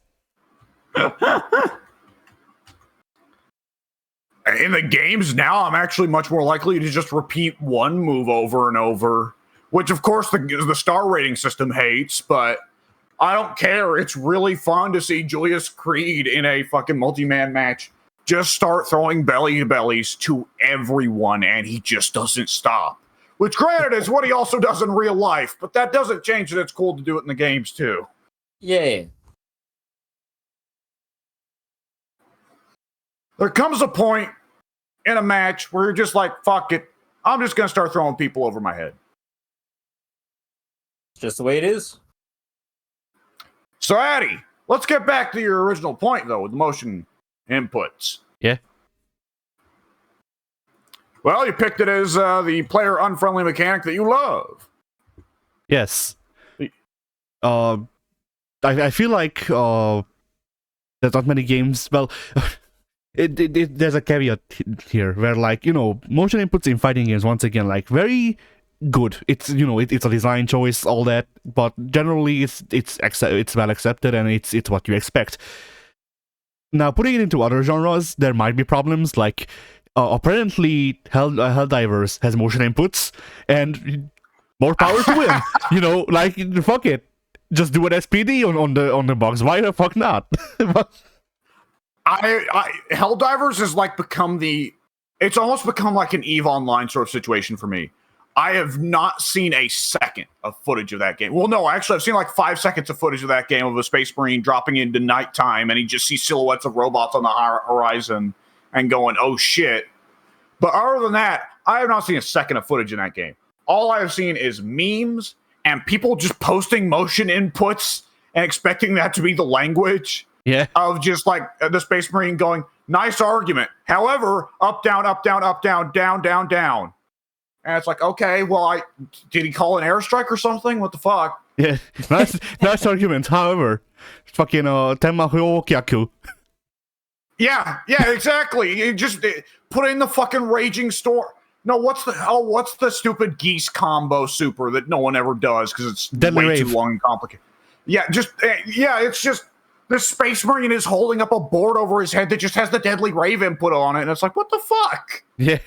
In the games now, I'm actually much more likely to just repeat one move over and over, which of course the star rating system hates, but I don't care. It's really fun to see Julius Creed in a fucking multi-man match just start throwing belly to bellies to everyone, and he just doesn't stop. Which, granted, is what he also does in real life, but that doesn't change that it's cool to do it in the games, too. Yeah. There comes a point in a match where you're just like, fuck it. I'm just going to start throwing people over my head. It's just the way it is. So, Addy, let's get back to your original point, though, with the motion inputs. Yeah. Well, you picked it as the player unfriendly mechanic that you love. Yes. I feel like there's not many games. Well, there's a caveat here where, like, you know, motion inputs in fighting games, once again, like, very good. It's, you know, it's a design choice, all that, but generally it's well accepted and it's what you expect. Now, putting it into other genres, there might be problems. Like, apparently, Helldivers has motion inputs, and more power to him. You know, like, fuck it. Just do an SPD on the box. Why the fuck not? Helldivers has like become it's almost become like an EVE Online sort of situation for me. I have not seen a second of footage of that game. Well, no, actually, I've seen like 5 seconds of footage of that game of a Space Marine dropping into nighttime, and he just sees silhouettes of robots on the horizon and going, oh shit. But other than that, I have not seen a second of footage in that game. All I have seen is memes and people just posting motion inputs and expecting that to be the language. Yeah. Of just like the Space Marine going, nice argument. However, up, down, up, down, up, down, down, down, down. And it's like, okay, well, did he call an airstrike or something? What the fuck? Yeah, nice argument. However, fucking Tenma Hyoku. Yeah, exactly. You just put in the fucking raging storm. No, what's the stupid geese combo super that no one ever does because it's Deadly way Rave. too long and complicated. Yeah, it's just the Space Marine is holding up a board over his head that just has the Deadly Rave input on it, and it's like, what the fuck? Yeah.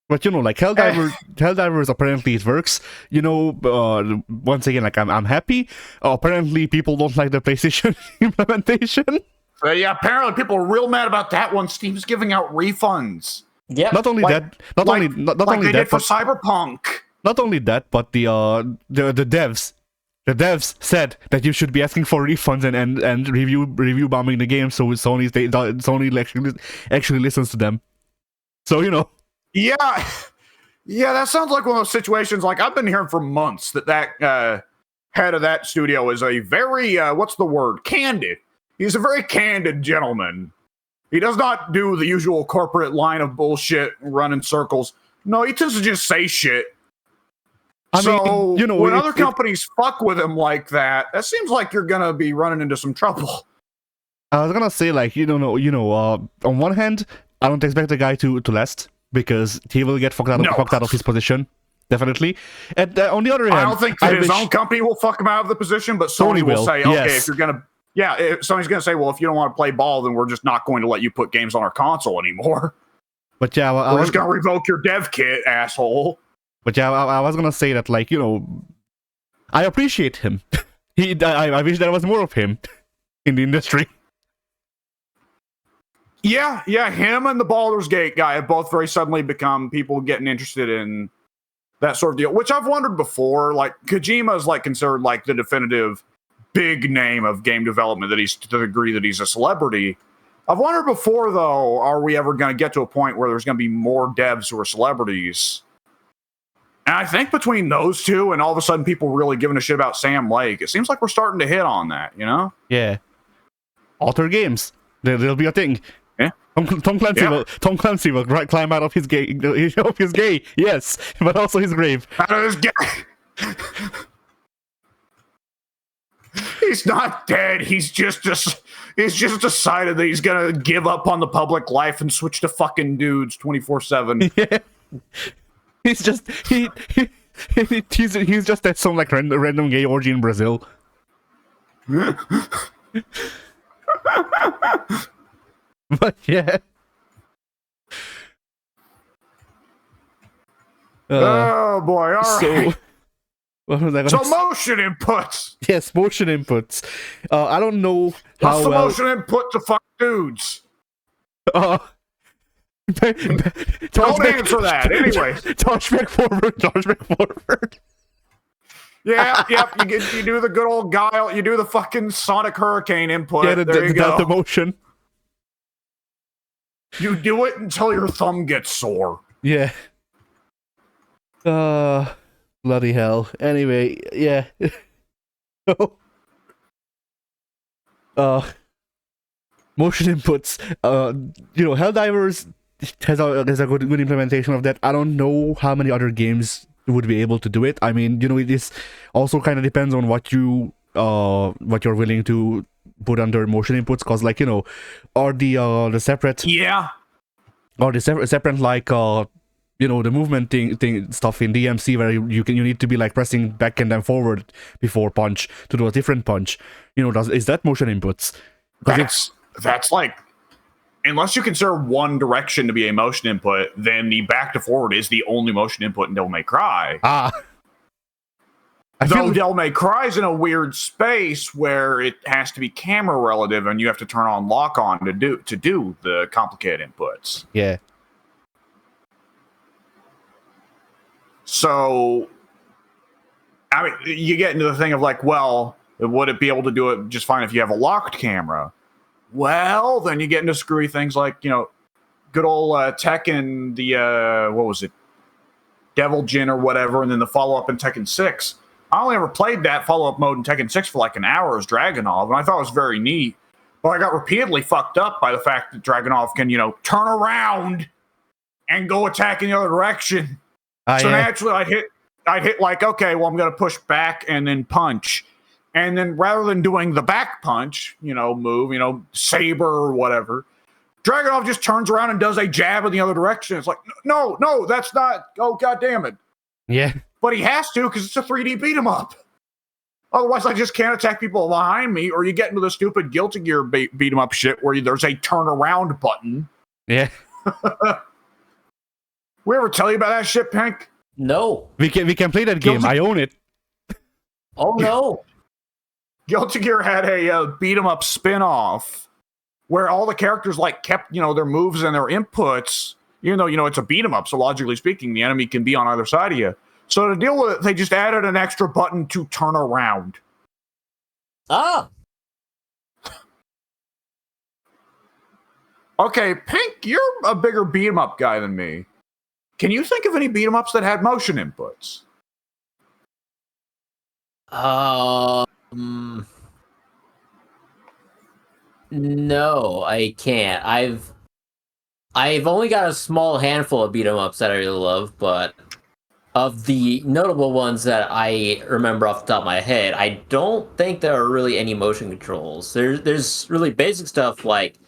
But, you know, like, Helldivers, apparently it works. You know, once again, like, I'm happy. Apparently people don't like the PlayStation implementation. Yeah, apparently people are real mad about that one. Steam's giving out refunds. Yeah. Not only that, not only they that, did for but Cyberpunk. not only that, but the devs said that you should be asking for refunds and review bombing the game, so Sony actually listens to them. So, you know. Yeah, that sounds like one of those situations. Like, I've been hearing for months that head of that studio is a very what's the word? Candid. He's a very candid gentleman. He does not do the usual corporate line of bullshit, run in circles. No, he tends to just say shit. I mean, you know, when other companies fuck with him like that, that seems like you're gonna be running into some trouble. I was gonna say, like, on one hand, I don't expect the guy to last because he will get fucked out of his position, definitely. And on the other hand, I don't think his own company will fuck him out of the position, but Sony will say, okay, yes. if you're gonna. Yeah, Sony's going to say, well, if you don't want to play ball, then we're just not going to let you put games on our console anymore. But yeah, we're just going to revoke your dev kit, asshole. But yeah, I was going to say that, like, you know, I appreciate him. I wish there was more of him in the industry. Yeah, him and the Baldur's Gate guy have both very suddenly become people getting interested in that sort of deal, which I've wondered before. Like, Kojima is, like, considered, like, the definitive big name of game development, that he's to the degree that he's a celebrity. I've wondered before, though, are we ever going to get to a point where there's going to be more devs who are celebrities? And I think between those two and all of a sudden people really giving a shit about Sam Lake, it seems like we're starting to hit on that, you know? Yeah. Author games. There'll be a thing. Yeah. Tom Clancy will climb out of his gay, yes, but also his grave. Out of his gay. He's not dead. He's just decided that he's gonna give up on the public life and switch to fucking dudes 24/7. Yeah. He's just he's just at some like random gay orgy in Brazil. But yeah. Oh boy! All right. What was I So gonna say? motion inputs. Yes, motion inputs. I don't know What's how the well. motion input to fuck dudes? Uh, Don't answer that. Anyways. Touch back forward. Touch back forward. Yeah, yep. You do the good old guile. You do the fucking Sonic Hurricane input. Yeah, there you go. the motion. You do it until your thumb gets sore. Yeah. Bloody hell. Anyway, yeah. Motion inputs. Helldivers has a good implementation of that. I don't know how many other games would be able to do it. I mean, it is also kind of depends on what you're willing to put under motion inputs, because or the separate separate like the movement thing stuff in DMC, where you need to be like pressing back and then forward before punch to do a different punch. Is that motion inputs? That's like, unless you consider one direction to be a motion input, then the back to forward is the only motion input in Devil May Cry. Devil May Cry is in a weird space where it has to be camera relative, and you have to turn on lock on to do the complicated inputs. Yeah. So, I mean, you get into the thing of like, well, would it be able to do it just fine if you have a locked camera? Well, then you get into screwy things like, good old Tekken, the, what was it? Devolution or whatever, and then the follow-up in Tekken 6. I only ever played that follow-up mode in Tekken 6 for like an hour as Dragunov, and I thought it was very neat. But I got repeatedly fucked up by the fact that Dragunov can, turn around and go attack in the other direction. So naturally, I'd hit like, okay, well, I'm going to push back and then punch. And then rather than doing the back punch, move, saber or whatever, Dragunov just turns around and does a jab in the other direction. It's like, no, that's not, oh, God damn it. Yeah. But he has to because it's a 3D beat 'em up. Otherwise, I just can't attack people behind me, or you get into the stupid Guilty Gear beat 'em up shit where there's a turn around button. Yeah. We ever tell you about that shit, Pink? No. We can play that game. I own it. Oh no. Guilty Gear had a beat 'em up spin-off where all the characters kept their moves and their inputs, even though it's a beat 'em up, so logically speaking the enemy can be on either side of you. So to deal with it, they just added an extra button to turn around. Ah. Okay, Pink, you're a bigger beat 'em up guy than me. Can you think of any beat 'em ups that had motion inputs? No, I can't. I've only got a small handful of beat 'em ups that I really love, but of the notable ones that I remember off the top of my head, I don't think there are really any motion controls. There's really basic stuff like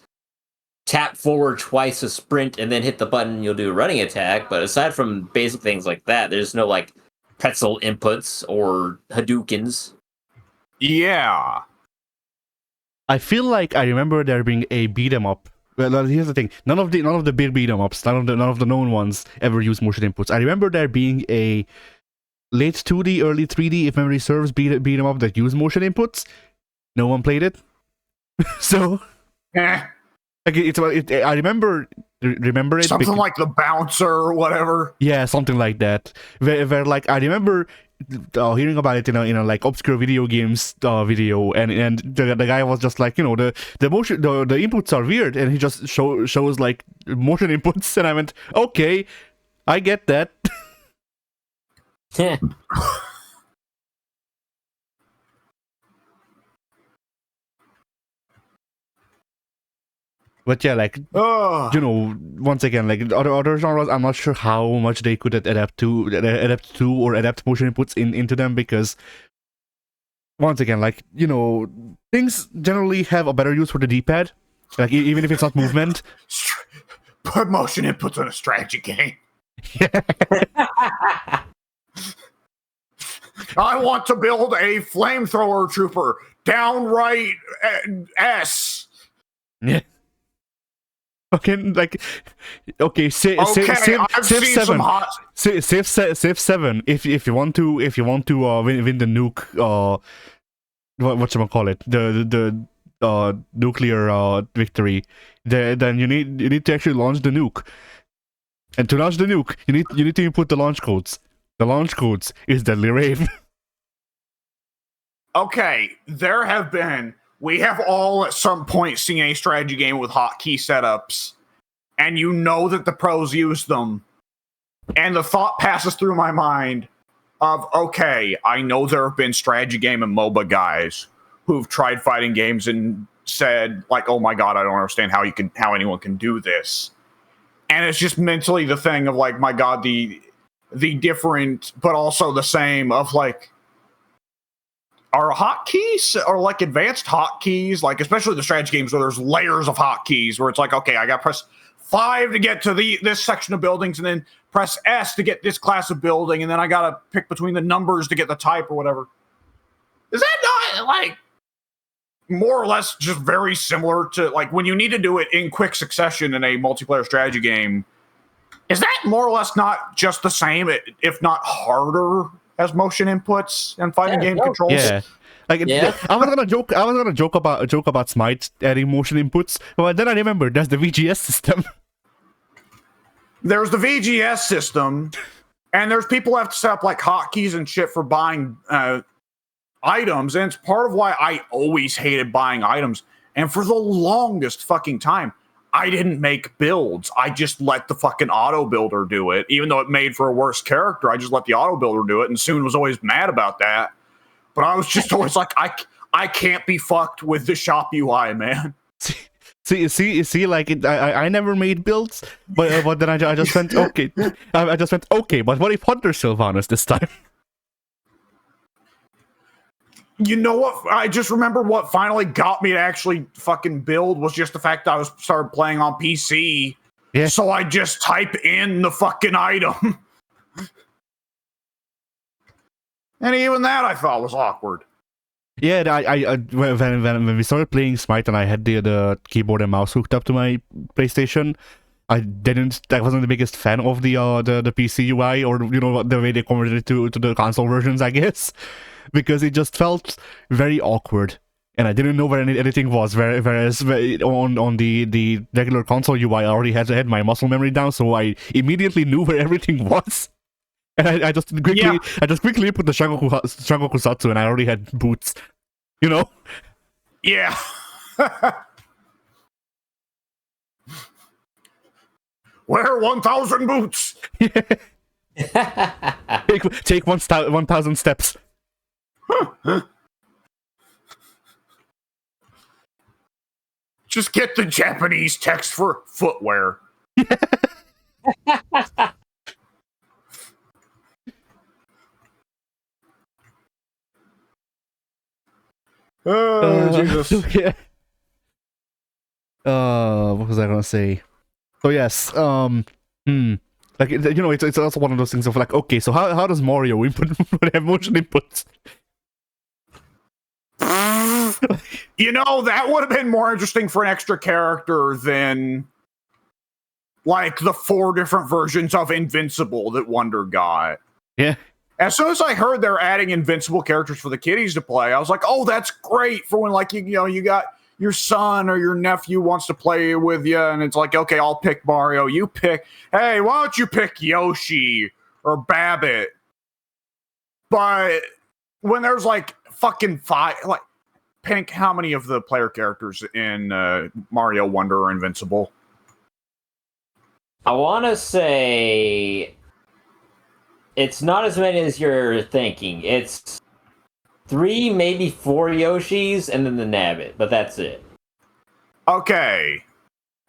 tap forward twice to sprint and then hit the button, you'll do a running attack. But aside from basic things like that, there's no pretzel inputs or Hadoukens. Yeah. I feel like I remember there being a beat 'em up. Well, here's the thing: none of the big beat 'em ups, none of the known ones ever use motion inputs. I remember there being a late 2D, early 3D, if memory serves, beat 'em up that used motion inputs. No one played it, so I remember it. Something like the bouncer or whatever. Yeah, something like that. Where I remember hearing about it in a obscure video games video, and the guy was just like, the motion, the inputs are weird, and he just shows motion inputs, and I went, okay, I get that. But yeah, once again, other genres, I'm not sure how much they could adapt to or adapt motion inputs into them, because once again, things generally have a better use for the D-pad, even if it's not movement. Put motion inputs on a strategy game. I want to build a flamethrower trooper. Downright S. Yeah. Fucking like, okay, save I've seen some seven, hot. save seven. If you want to win the nuke, whatchamacallit, the nuclear victory, then you need to actually launch the nuke. And to launch the nuke, you need to input the launch codes. The launch codes is Deadly Rave. Okay, we have all at some point seen a strategy game with hotkey setups, and you know that the pros use them. And the thought passes through my mind of, okay, I know there have been strategy game and MOBA guys who've tried fighting games and said, like, oh my god, I don't understand how anyone can do this. And it's just mentally the thing of, like, my god, the different but also the same of, like, are hotkeys or like advanced hotkeys, like especially the strategy games where there's layers of hotkeys where it's like, okay, I got to press 5 to get to this section of buildings, and then press S to get this class of building, and then I got to pick between the numbers to get the type or whatever. Is that not like more or less just very similar to like when you need to do it in quick succession in a multiplayer strategy game? Is that more or less not just the same, if not harder, as motion inputs and fighting game controls? Yeah. Like I was gonna joke about Smite adding motion inputs, but then I remember there's the VGS system. There's the VGS system, and there's people who have to set up like hotkeys and shit for buying items, and it's part of why I always hated buying items. And for the longest fucking time, I didn't make builds. I just let the fucking auto builder do it, even though it made for a worse character. I just let the auto builder do it, and Soon was always mad about that. But I was just always like, I can't be fucked with the shop UI, man. See, like I never made builds, but then I just went okay. I just went okay. But what if Hunter Sylvanas this time? You know what? I just remember what finally got me to actually fucking build was just the fact that I started playing on PC. Yeah. So I just type in the fucking item. And even that I thought was awkward. Yeah, I when we started playing Smite and I had the keyboard and mouse hooked up to my PlayStation, I wasn't the biggest fan of the PC UI, or the way they converted it to the console versions, I guess, because it just felt very awkward, and I didn't know where anything was. Whereas on the regular console UI, I already had my muscle memory down, so I immediately knew where everything was. And I just quickly put the Shangoku Satsu, and I already had boots, Yeah. Wear 1,000 boots. Take 1,000 steps. Just get the Japanese text for footwear. Jesus. Yeah. What was I gonna say? So yes, like it's also one of those things of like, okay, so how does Mario have motion inputs? That would have been more interesting for an extra character than like the 4 different versions of Invincible that Wonder got. Yeah. As soon as I heard they're adding Invincible characters for the kiddies to play, I was like, oh, that's great for when, like, you got your son or your nephew wants to play with you, and it's like, okay, I'll pick Mario. You pick, hey, why don't you pick Yoshi or Babbitt? But when there's, like, fucking 5, like, Pink, how many of the player characters in Mario Wonder are Invincible? I want to say it's not as many as you're thinking. It's 3, maybe 4 Yoshis, and then the Nabbit, but that's it. Okay.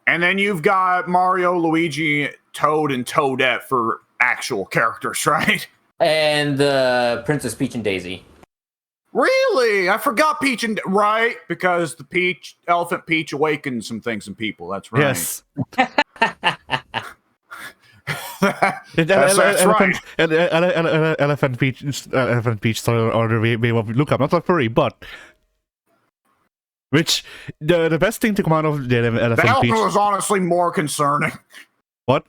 And then you've got Mario, Luigi, Toad, and Toadette for actual characters, right? And Princess Peach and Daisy. Really? I forgot Peach and... Right, because the Elephant Peach awakened some things in people. That's right. Yes. That's right. Elephant Peach, or the way of look up, not a furry, but Which the best thing to come out of the The elephant elephant speech. was honestly more concerning. What?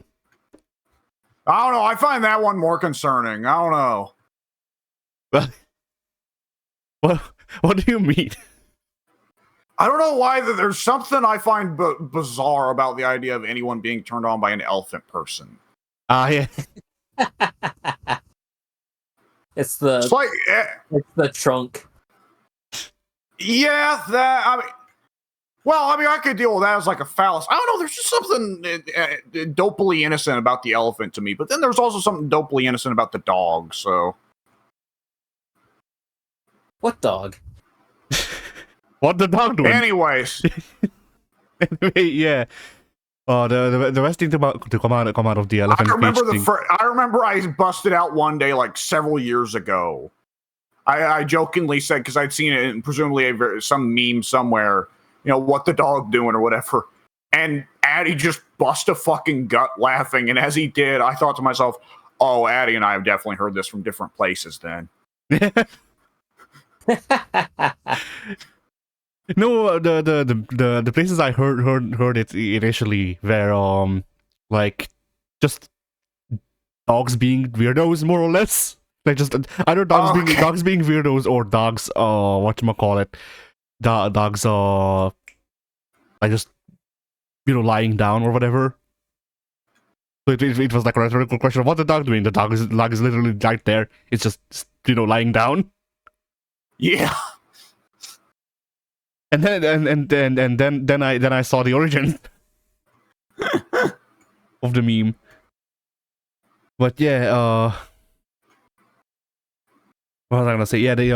I don't know. I find that one more concerning. I don't know. What do you mean? I don't know why. There's something I find bizarre about the idea of anyone being turned on by an elephant person. Yeah. It's It's like, it's the trunk. yeah, that. I could deal with that as like a phallus. I don't know. There's just something dopely innocent about the elephant to me. But then there's also something dopely innocent about the dog. So. What dog? What the dog doing? Anyways. Anyway, yeah. The best thing to come out of the elephant speech thing. I remember I busted out one day like several years ago. I jokingly said, because I'd seen it in presumably some meme somewhere, what the dog doing or whatever. And Addy just bust a fucking gut laughing. And as he did, I thought to myself, oh, Addy and I have definitely heard this from different places then. No, the places I heard it initially were like just dogs being weirdos, more or less. Like just either dogs being weirdos or dogs whatchamacallit, dogs like just lying down or whatever. So it was like a rhetorical question of what the dog doing. The dog is literally right there. It's just lying down. Yeah. And then I saw the origin of the meme. But yeah, what was I gonna say? Yeah, the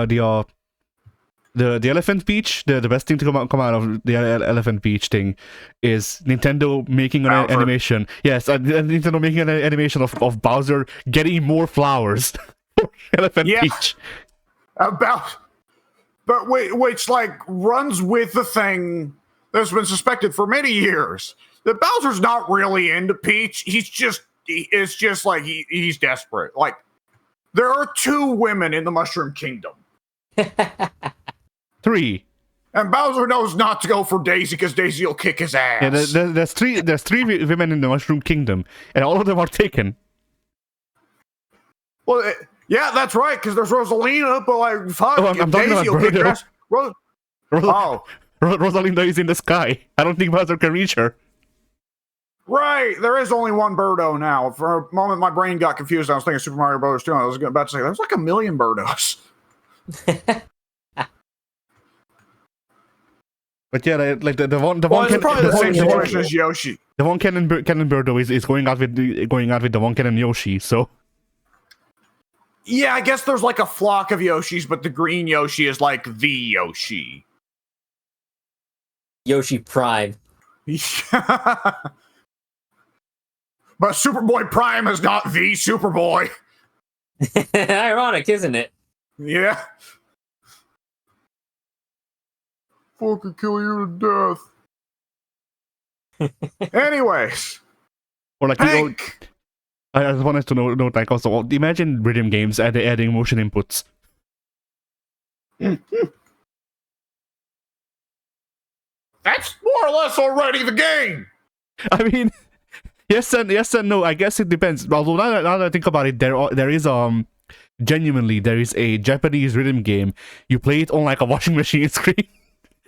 elephant peach. The best thing to come out of the elephant peach thing is Nintendo making an animation. Yes, Nintendo making an animation of Bowser getting more flowers for elephant peach. But which like runs with the thing that's been suspected for many years. That Bowser's not really into Peach. It's just like he's desperate. Like there are 2 women in the Mushroom Kingdom. 3. And Bowser knows not to go for Daisy because Daisy will kick his ass. Yeah, there's 3 women in the Mushroom Kingdom, and all of them are taken. Well, yeah, that's right, because there's Rosalina, but like, fuck, I'm talking about Birdo. Rosalinda is in the sky. I don't think Bowser can reach her. Right, there is only one Birdo now. For a moment, my brain got confused. I was thinking Super Mario Bros. 2. I was about to say, there's like a million Birdos. But yeah, like the one. It's probably the same situation as Yoshi. The one Cannon Birdo is going out with the one Cannon Yoshi. So. Yeah, I guess there's like a flock of Yoshis, but the green Yoshi is like the Yoshi. Yoshi Prime. But Superboy Prime is not the Superboy. Ironic, isn't it? Yeah. Fucking kill you to death. Anyways. Or like Hank. I just wanted to note like also imagine rhythm games adding motion inputs. That's more or less already the game. I mean, yes and no. I guess it depends. Although now that I think about it, there is genuinely there is a Japanese rhythm game. You play it on like a washing machine screen.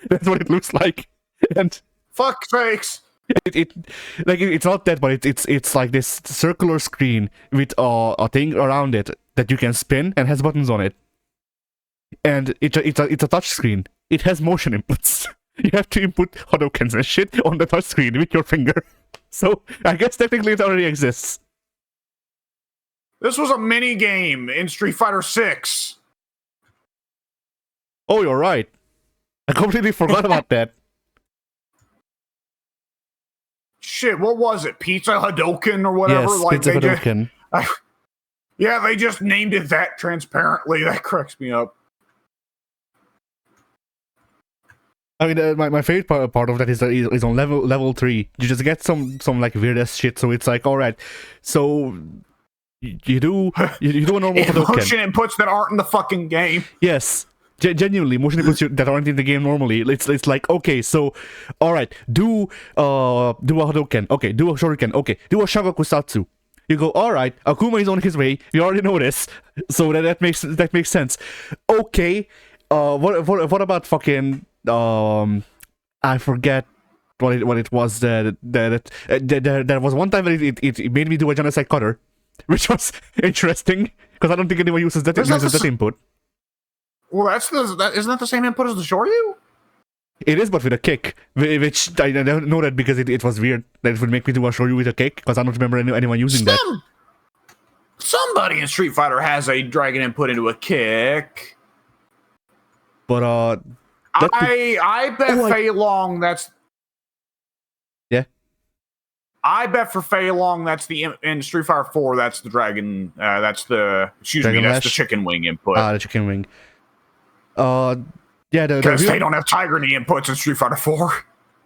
That's what it looks like. And fuck sakes. It's not that, but it's like this circular screen with a thing around it that you can spin and has buttons on it. And it's a touch screen. It has motion inputs. You have to input Hadokens and shit on the touch screen with your finger. So I guess technically it already exists. This was a mini game in Street Fighter 6. Oh, you're right. I completely forgot about that. Shit, what was it? Pizza Hadoken or whatever? Yes, Pizza Hadoken. Yeah, they just named it that transparently. That cracks me up. I mean, my favorite part of that is on level 3. You just get some like weird ass shit. So it's like, all right, so you do a normal Hadoken. Motion inputs that aren't in the fucking game. Yes, genuinely motion inputs that aren't in the game normally. It's like, okay, so all right, do a Hadouken, okay, do a Shuriken, okay, do a Shagakusatsu. You go, all right, Akuma is on his way. We already know this, so that makes sense. Okay, what about fucking I forget what it was. There was one time that it made me do a genocide cutter, which was interesting because I don't think anyone uses that input. Well, isn't that the same input as the Shoryu? It is, but with a kick, which I don't know that because it was weird that it would make me do a Shoryu with a kick because I don't remember anyone using that. Somebody in Street Fighter has a dragon input into a kick. But I bet Fei Long that's. Yeah. I bet for Fei Long that's in Street Fighter 4 that's the dragon. That's the the chicken wing input. The chicken wing. Yeah, because they don't have Tiger Knee inputs in Street Fighter 4.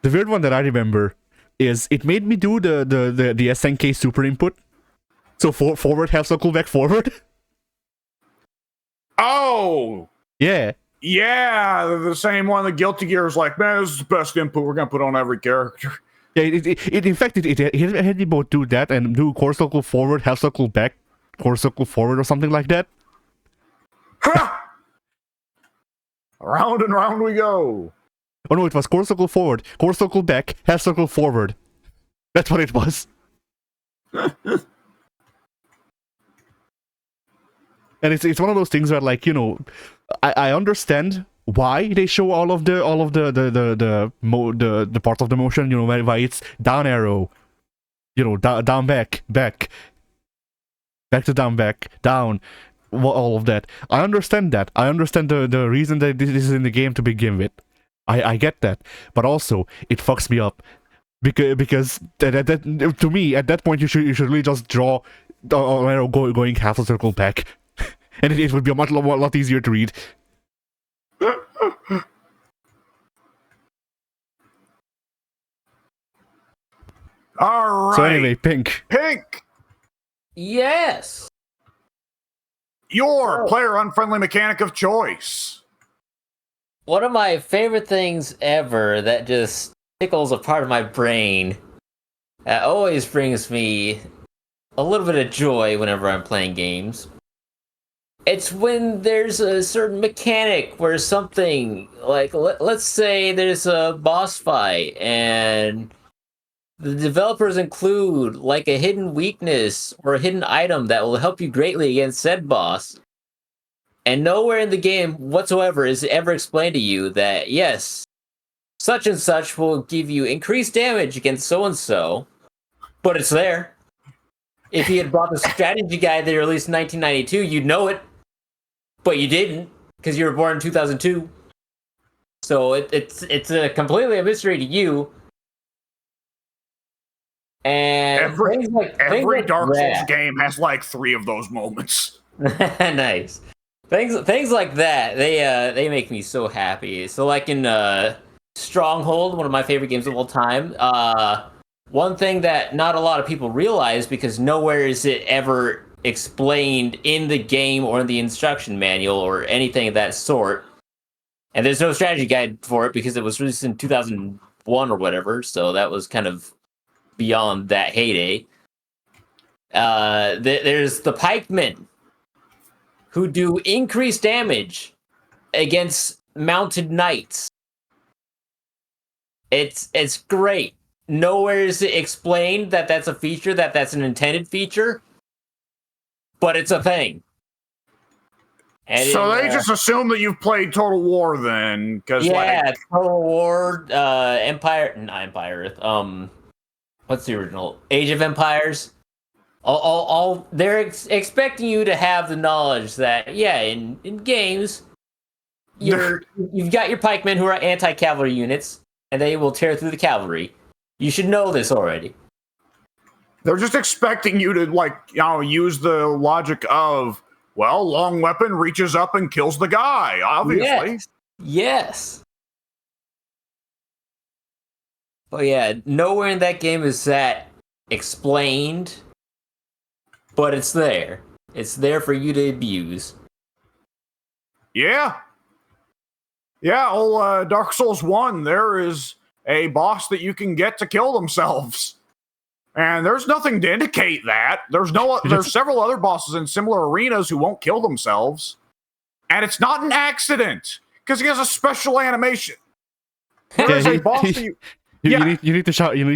The weird one that I remember is it made me do the SNK super input. So forward, half circle, back, forward. Oh! Yeah. Yeah, the same one. The Guilty Gear is like, man, this is the best input we're going to put on every character. Yeah, in fact, it had me both do that and do core circle forward, half circle back, core circle forward or something like that. Ha! Round and round we go. Oh no, it was core circle forward, core circle back, half circle forward. That's what it was. And it's one of those things where, like, you know, I understand why they show all of the parts of the motion, you know, why it's down arrow, you know, down back to down back, down, all of that. I understand that. I understand the reason that this is in the game to begin with. I get that, but also it fucks me up because that to me at that point you should really just draw an arrow going half a circle back. And it would be a lot easier to read. All right. So anyway, Pink. Yes. Your player unfriendly mechanic of choice. One of my favorite things ever that just tickles a part of my brain. That always brings me a little bit of joy whenever I'm playing games. It's when there's a certain mechanic where something, like, let's say there's a boss fight, and the developers include, like, a hidden weakness or a hidden item that will help you greatly against said boss. And nowhere in the game whatsoever is it ever explained to you that, yes, such and such will give you increased damage against so-and-so, but it's there. If you had brought the strategy guide they released in 1992, you'd know it. But you didn't, because you were born in 2002. So it's completely a mystery to you. And every like Dark Souls game has like 3 of those moments. Nice. Things like that, they make me so happy. So like in Stronghold, one of my favorite games of all time, one thing that not a lot of people realize, because nowhere is it ever explained in the game or in the instruction manual or anything of that sort, and there's no strategy guide for it because it was released in 2001 or whatever, so that was kind of beyond that heyday. There's the pikemen who do increased damage against mounted knights. It's great. Nowhere is it explained that that's a feature, that's an intended feature. But it's a thing. And so they just assume that you've played Total War then, because Total War, what's the original? Age of Empires. All they're expecting you to have the knowledge that in games, you've got your pikemen who are anti-cavalry units, and they will tear through the cavalry. You should know this already. They're just expecting you to, use the logic of, well, long weapon reaches up and kills the guy, obviously. Yes. But yeah, nowhere in that game is that explained, but it's there. It's there for you to abuse. Yeah. Yeah, Dark Souls 1, there is a boss that you can get to kill themselves. And there's nothing to indicate that. There's several other bosses in similar arenas who won't kill themselves. And it's not an accident, because he has a special animation. There's a boss that you need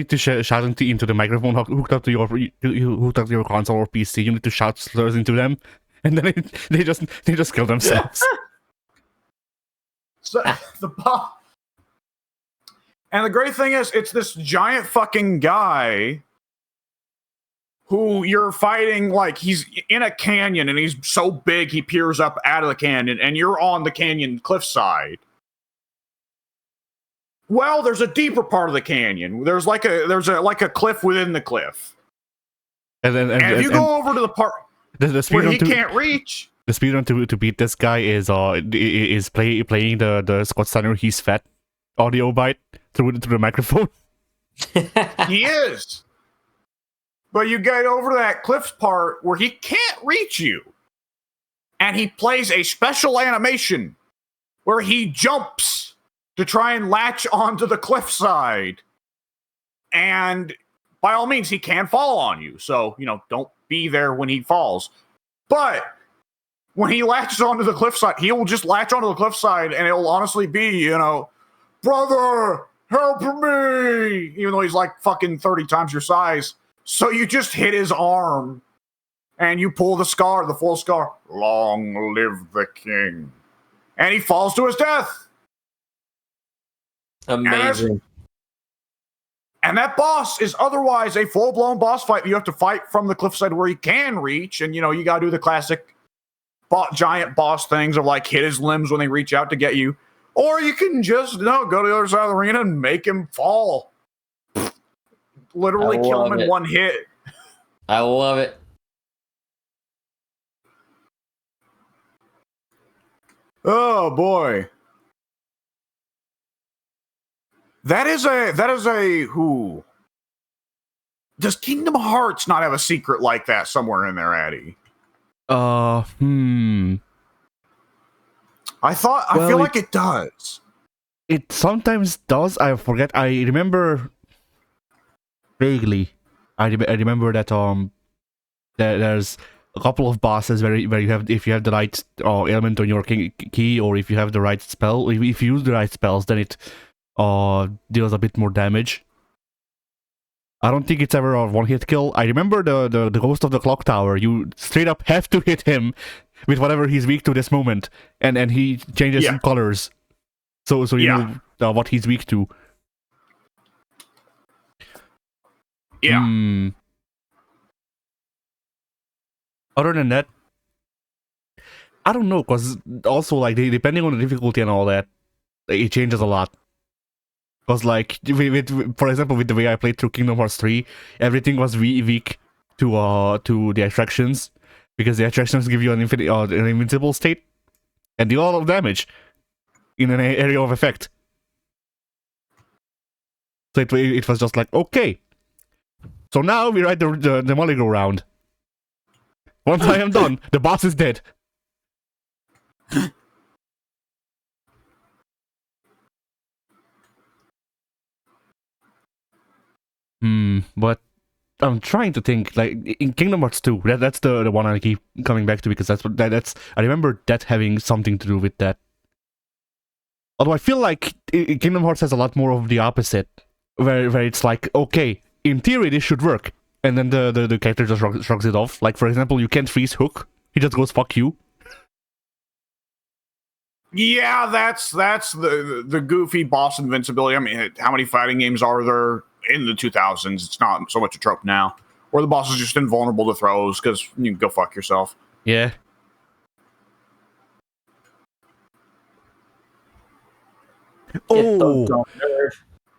to shout into the microphone hooked up to your console or PC. You need to shout slurs into them, and then they just kill themselves. So the boss, and the great thing is, it's this giant fucking guy who you're fighting, like he's in a canyon and he's so big he peers up out of the canyon, and you're on the canyon cliffside. Well, there's a deeper part of the canyon. There's like a cliff within the cliff. And if you go over to the part where he can't reach, the speedrun to beat this guy is playing the Scott Steiner "He's Fat" audio bite through the microphone. He is. But you get over to that cliff's part where he can't reach you. And he plays a special animation where he jumps to try and latch onto the cliffside. And by all means, he can fall on you. So, don't be there when he falls. But when he latches onto the cliffside, he will just latch onto the cliffside and it'll honestly be, brother, help me! Even though he's like fucking 30 times your size. So you just hit his arm and you pull the full scar. Long live the king. And he falls to his death. Amazing. And that boss is otherwise a full-blown boss fight. You have to fight from the cliffside where he can reach. And, you got to do the classic giant boss things of like hit his limbs when they reach out to get you. Or you can just go to the other side of the arena and make him fall. Literally kill him in one hit. I love it. Oh boy. That is a who? Does Kingdom Hearts not have a secret like that somewhere in there, Addy? I feel like it does. It sometimes does. I forget. I remember vaguely. I remember that there's a couple of bosses where you have, if you have the right element on your key, or if you have the right spell, if you use the right spells, then it deals a bit more damage. I don't think it's ever a one-hit kill. I remember the Ghost of the Clock Tower. You straight up have to hit him with whatever he's weak to this moment, and he changes colors. So you know what he's weak to. Yeah. Other than that, I don't know, because also, like, depending on the difficulty and all that, it changes a lot. Because, like, for example, with the way I played through Kingdom Hearts 3, everything was weak to the attractions, because the attractions give you an invincible state, and deal a lot of damage in an area of effect. So it was just like, okay. So now we ride the Molly-Go round. Once I am done, the boss is dead. But I'm trying to think, like, in Kingdom Hearts 2, that's the one I keep coming back to, because that's I remember that having something to do with that. Although I feel like Kingdom Hearts has a lot more of the opposite, where it's like, okay, in theory this should work, and then the character just shrugs it off. Like, for example, you can't freeze Hook; he just goes "fuck you." Yeah, that's the goofy boss invincibility. I mean, how many fighting games are there in the 2000s? It's not so much a trope now, where the boss is just invulnerable to throws because you can go fuck yourself. Yeah. Oh,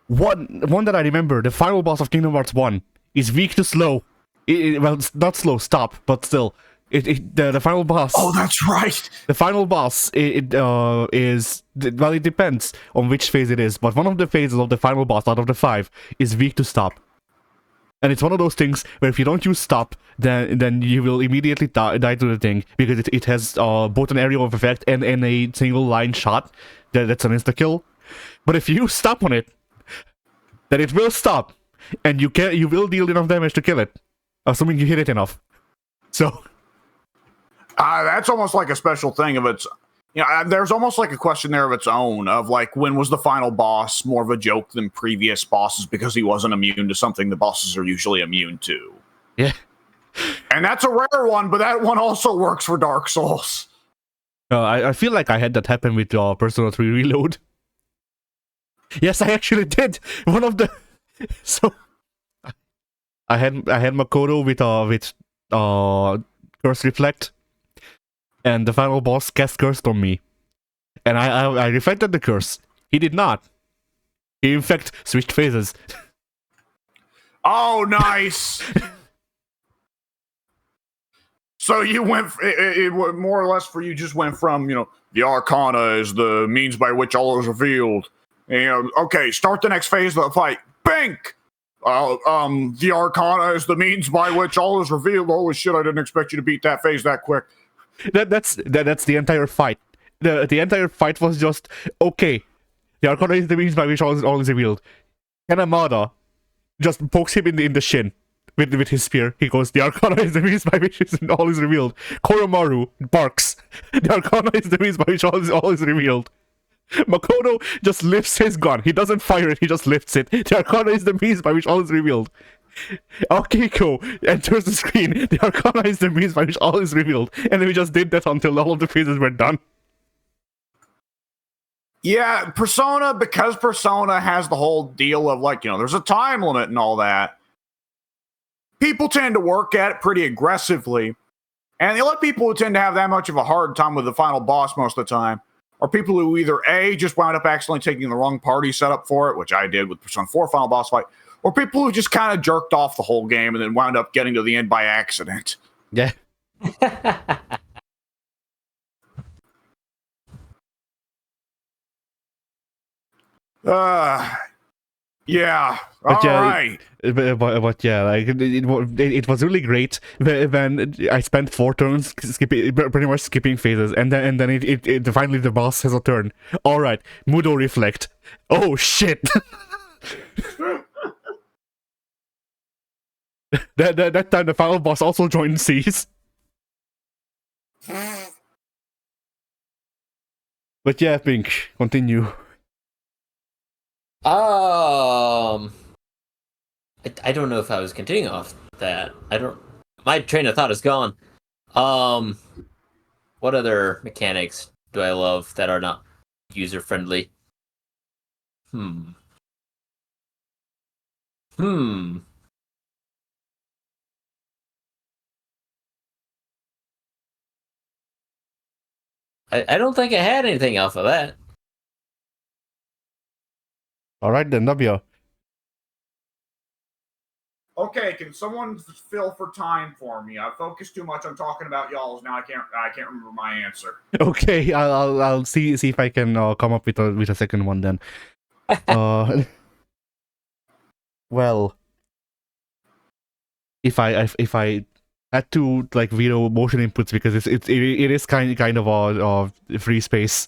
one that I remember, the final boss of Kingdom Hearts 1 is weak to slow. Well, it's not slow, stop, but still. The final boss. Oh, that's right. The final boss is, well, it depends on which phase it is, but one of the phases of the final boss out of the 5 is weak to stop. And it's one of those things where if you don't use stop, then you will immediately die to the thing, because it has both an area of effect and a single line shot that's an insta kill. But if you use stop on it, then it will stop, and you will deal enough damage to kill it, assuming you hit it enough. So that's almost like a special thing of its. There's almost like a question there of its own of like, when was the final boss more of a joke than previous bosses because he wasn't immune to something the bosses are usually immune to. Yeah. And that's a rare one, but that one also works for Dark Souls. I feel like I had that happen with Persona 3 Reload. Yes, I actually did. One of the so I had Makoto with Curse Reflect, and the final boss cast cursed on me, and I reflected the curse. He did not. He in fact switched phases. Oh, nice. So you went, it more or less for you, just went from, the Arcana is the means by which all is revealed. And, okay, start the next phase of the fight. Bink! The Arcana is the means by which all is revealed. Holy shit, I didn't expect you to beat that phase that quick. That's the entire fight. The entire fight was just, okay, the Arcana is the means by which all is revealed. Kanamada just pokes him in the shin with his spear. He goes, the Arcana is the means by which all is revealed. Koromaru barks, the Arcana is the means by which all is revealed. Makoto just lifts his gun. He doesn't fire it, he just lifts it. The Arcana is the means by which all is revealed. Akiko enters the screen. The Arcana is the means by which all is revealed. And then we just did that until all of the phases were done. Yeah, Persona, because Persona has the whole deal of like, there's a time limit and all that. People tend to work at it pretty aggressively. And the only people who tend to have that much of a hard time with the final boss most of the time are people who either A, just wound up accidentally taking the wrong party setup for it, which I did with Persona 4 final boss fight, or people who just kind of jerked off the whole game and then wound up getting to the end by accident. Yeah. Yeah. But All right. But yeah, like it was really great when I spent 4 turns pretty much skipping phases, and then it finally the boss has a turn. All right, Mudo Reflect. Oh shit. that time the final boss also joined C's. But yeah, Pink, continue. I don't know if I was continuing off that. My train of thought is gone. What other mechanics do I love that are not user friendly? I don't think I had anything off of that. Alright then, W. Okay, can someone fill for time for me? I focused too much on talking about y'all's. Now I can't remember my answer. Okay, I'll see if I can come up with a second one then. Well, if I had to like veto motion inputs because it is kind of a free space.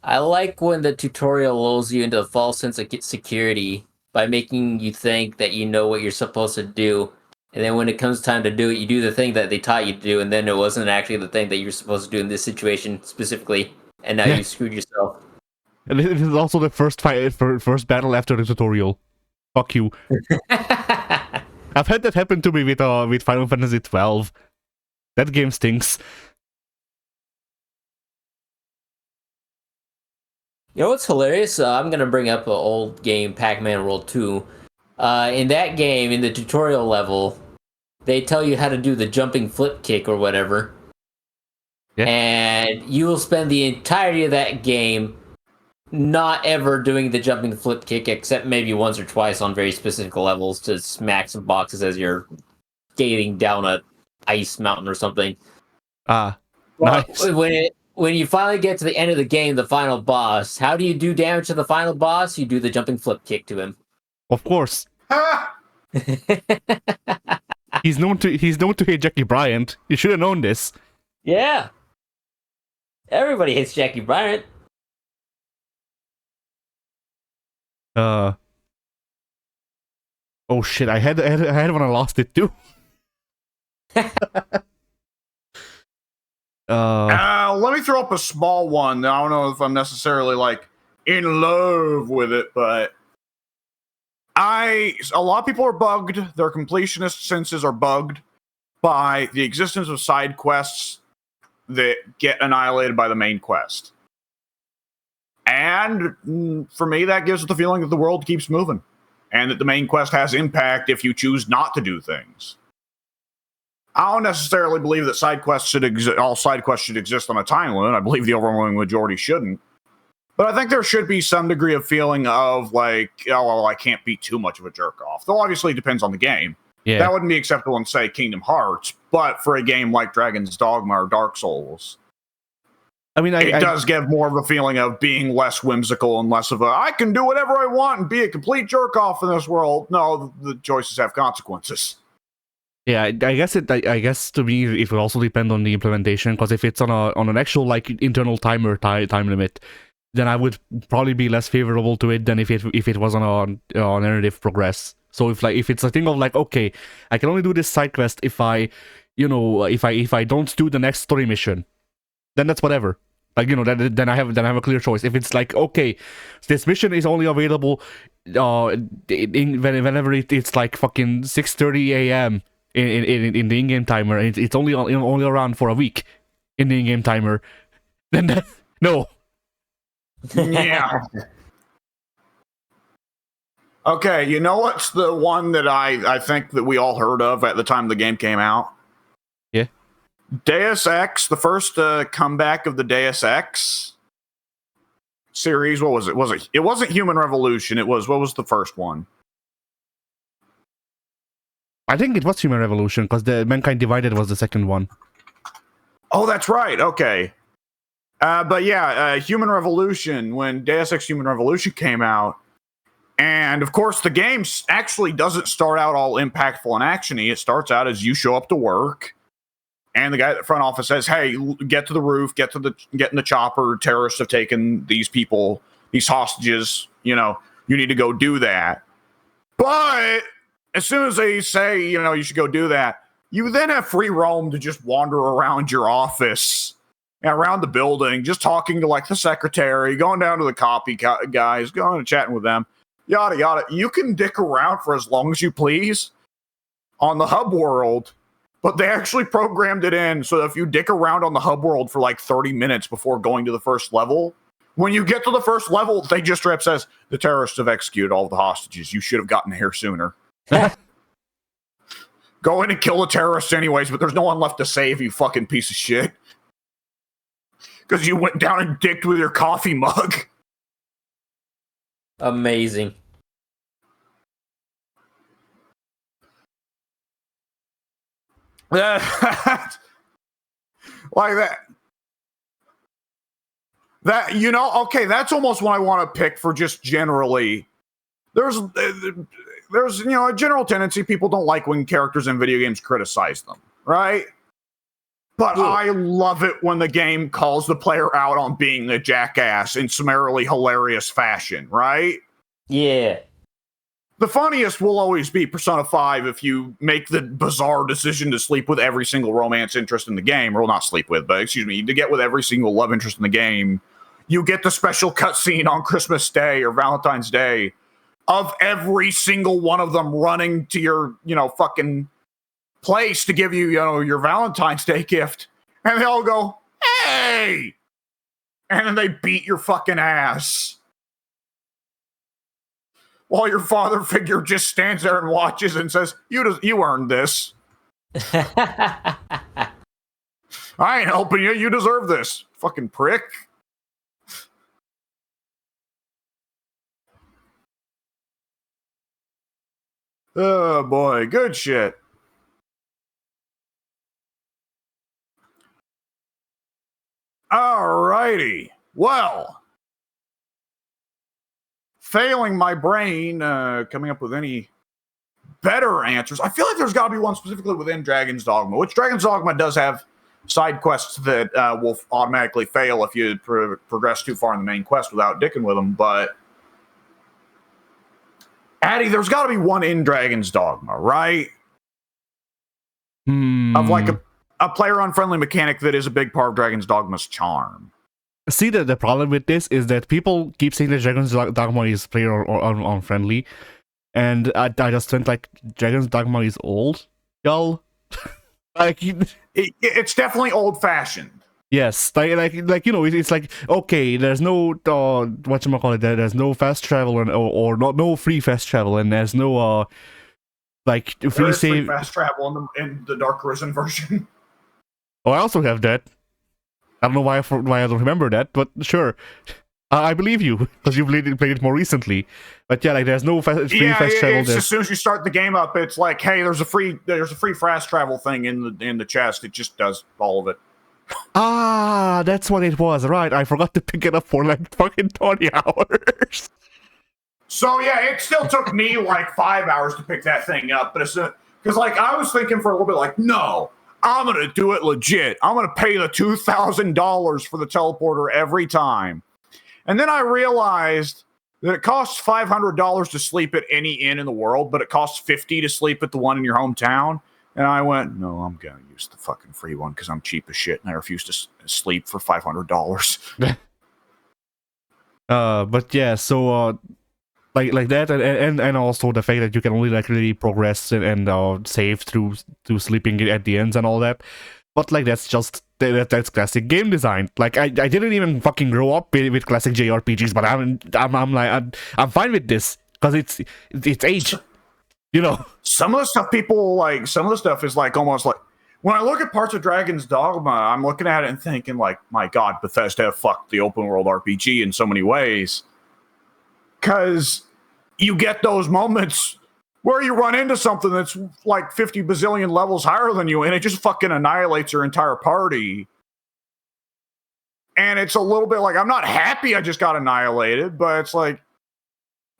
I like when the tutorial lulls you into a false sense of security by making you think that you know what you're supposed to do, and then when it comes time to do it, you do the thing that they taught you to do, and then it wasn't actually the thing that you were supposed to do in this situation specifically, and now you screwed yourself. And this is also the first battle after the tutorial. Fuck you. I've had that happen to me with Final Fantasy 12. That game stinks. You know what's hilarious? I'm going to bring up an old game, Pac-Man World 2. In that game, in the tutorial level, they tell you how to do the jumping flip kick or whatever. Yeah. And you will spend the entirety of that game not ever doing the jumping flip kick, except maybe once or twice on very specific levels to smack some boxes as you're skating down a ice mountain or something. Nice. when you finally get to the end of the game, the final boss, how do you do damage to the final boss? You do the jumping flip kick to him. Of course. He's known to hate Jackie Bryant. You should have known this. Yeah. Everybody hates Jackie Bryant. Oh shit! I had when I lost it too. Let me throw up a small one. I don't know if I'm necessarily like in love with it, but a lot of people are bugged. Their completionist senses are bugged by the existence of side quests that get annihilated by the main quest. And for me, that gives it the feeling that the world keeps moving and that the main quest has impact if you choose not to do things. I don't necessarily believe that all side quests should exist on a time limit. I believe the overwhelming majority shouldn't. But I think there should be some degree of feeling of like, oh, well, I can't be too much of a jerk off. Though obviously it depends on the game. Yeah. That wouldn't be acceptable in, say, Kingdom Hearts. But for a game like Dragon's Dogma or Dark Souls, I mean, it does give more of a feeling of being less whimsical and less of I can do whatever I want and be a complete jerk off in this world. No, the choices have consequences. Yeah, I guess to me it would also depend on the implementation, because if it's on an actual like internal time limit, then I would probably be less favorable to it than if it was on a narrative progress. So if it's a thing of like, okay, I can only do this side quest if I don't do the next story mission, then that's whatever. Like, then I have a clear choice. If it's like, okay, this mission is only available whenever it's like fucking 6:30 a.m. in the in-game timer, and it's only around for a week in the in-game timer, then no. Yeah. Okay, you know what's the one that I think that we all heard of at the time the game came out? Yeah. Deus Ex, the first comeback of the Deus Ex series. What was it? It wasn't Human Revolution. What was the first one? I think it was Human Revolution, because the Mankind Divided was the second one. Oh, that's right. Okay. But yeah, Human Revolution, when Deus Ex Human Revolution came out, and of course the game actually doesn't start out all impactful and actiony. It starts out as you show up to work, and the guy at the front office says, "Hey, get to the roof, get in the chopper. Terrorists have taken these people, these hostages. You need to go do that." But as soon as they say, you should go do that, you then have free roam to just wander around your office and around the building, just talking to like the secretary, going down to the copy guys, going and chatting with them, yada, yada. You can dick around for as long as you please on the hub world, but they actually programmed it in so that if you dick around on the hub world for like 30 minutes before going to the first level, when you get to the first level, they just straight up says, the terrorists have executed all of the hostages. You should have gotten here sooner. Go in and kill the terrorists anyways, but there's no one left to save, you fucking piece of shit. Because you went down and dicked with your coffee mug. Amazing. Like that. Okay, that's almost what I want to pick for just generally. There's a general tendency, people don't like when characters in video games criticize them, right? But yeah. I love it when the game calls the player out on being a jackass in summarily hilarious fashion, right? Yeah. The funniest will always be Persona 5 if you make the bizarre decision to sleep with every single romance interest in the game, or not sleep with, but excuse me, to get with every single love interest in the game. You get the special cutscene on Christmas Day or Valentine's Day of every single one of them running to your, fucking place to give you, your Valentine's Day gift. And they all go, hey! And then they beat your fucking ass. While your father figure just stands there and watches and says, you earned this. I ain't helping you. You deserve this. Fucking prick. Oh, boy. Good shit. Alrighty. Well, failing my brain coming up with any better answers, I feel like there's got to be one specifically within Dragon's Dogma, which Dragon's Dogma does have side quests that will automatically fail if you progress too far in the main quest without dicking with them. But, Addy, there's got to be one in Dragon's Dogma, right? Of like a player unfriendly mechanic that is a big part of Dragon's Dogma's charm. See, the problem with this is that people keep saying that Dragon's Dogma is player or unfriendly, and I just think like Dragon's Dogma is old, y'all. Like it's definitely old fashioned. Yes, like you know, it's like okay, there's no whatchamacallit, there's no fast travel or no free fast travel, and there's no like free save fast travel in the Dark Arisen version. Oh, I also have that. I don't know why I don't remember that, but sure. I believe you, because you played it more recently. But yeah, like there's no free fast travel. It's as soon as you start the game up, it's like, hey, there's a free fast travel thing in the chest. It just does all of it. Ah, that's what it was, right? I forgot to pick it up for like fucking 20 hours. So yeah, it still took me like 5 hours to pick that thing up, but it's because like I was thinking for a little bit, like, no, I'm gonna do it legit. I'm gonna pay the $2,000 for the teleporter every time. And then I realized that it costs $500 to sleep at any inn in the world, but it costs $50 to sleep at the one in your hometown. And I went, no, I'm going to use the fucking free one because I'm cheap as shit and I refuse to sleep for $500. But yeah, so like that, and also the fact that you can only like really progress and save through sleeping at the ends and all that. But like that's classic game design. Like I didn't even fucking grow up with classic JRPGs, but I'm fine with this because it's age, you know. Some of the stuff is like almost like when I look at parts of Dragon's Dogma, I'm looking at it and thinking like, my God, Bethesda fucked the open world RPG in so many ways, because you get those moments where you run into something that's like 50 bazillion levels higher than you, and it just fucking annihilates your entire party. And it's a little bit like, I'm not happy I just got annihilated, but it's like,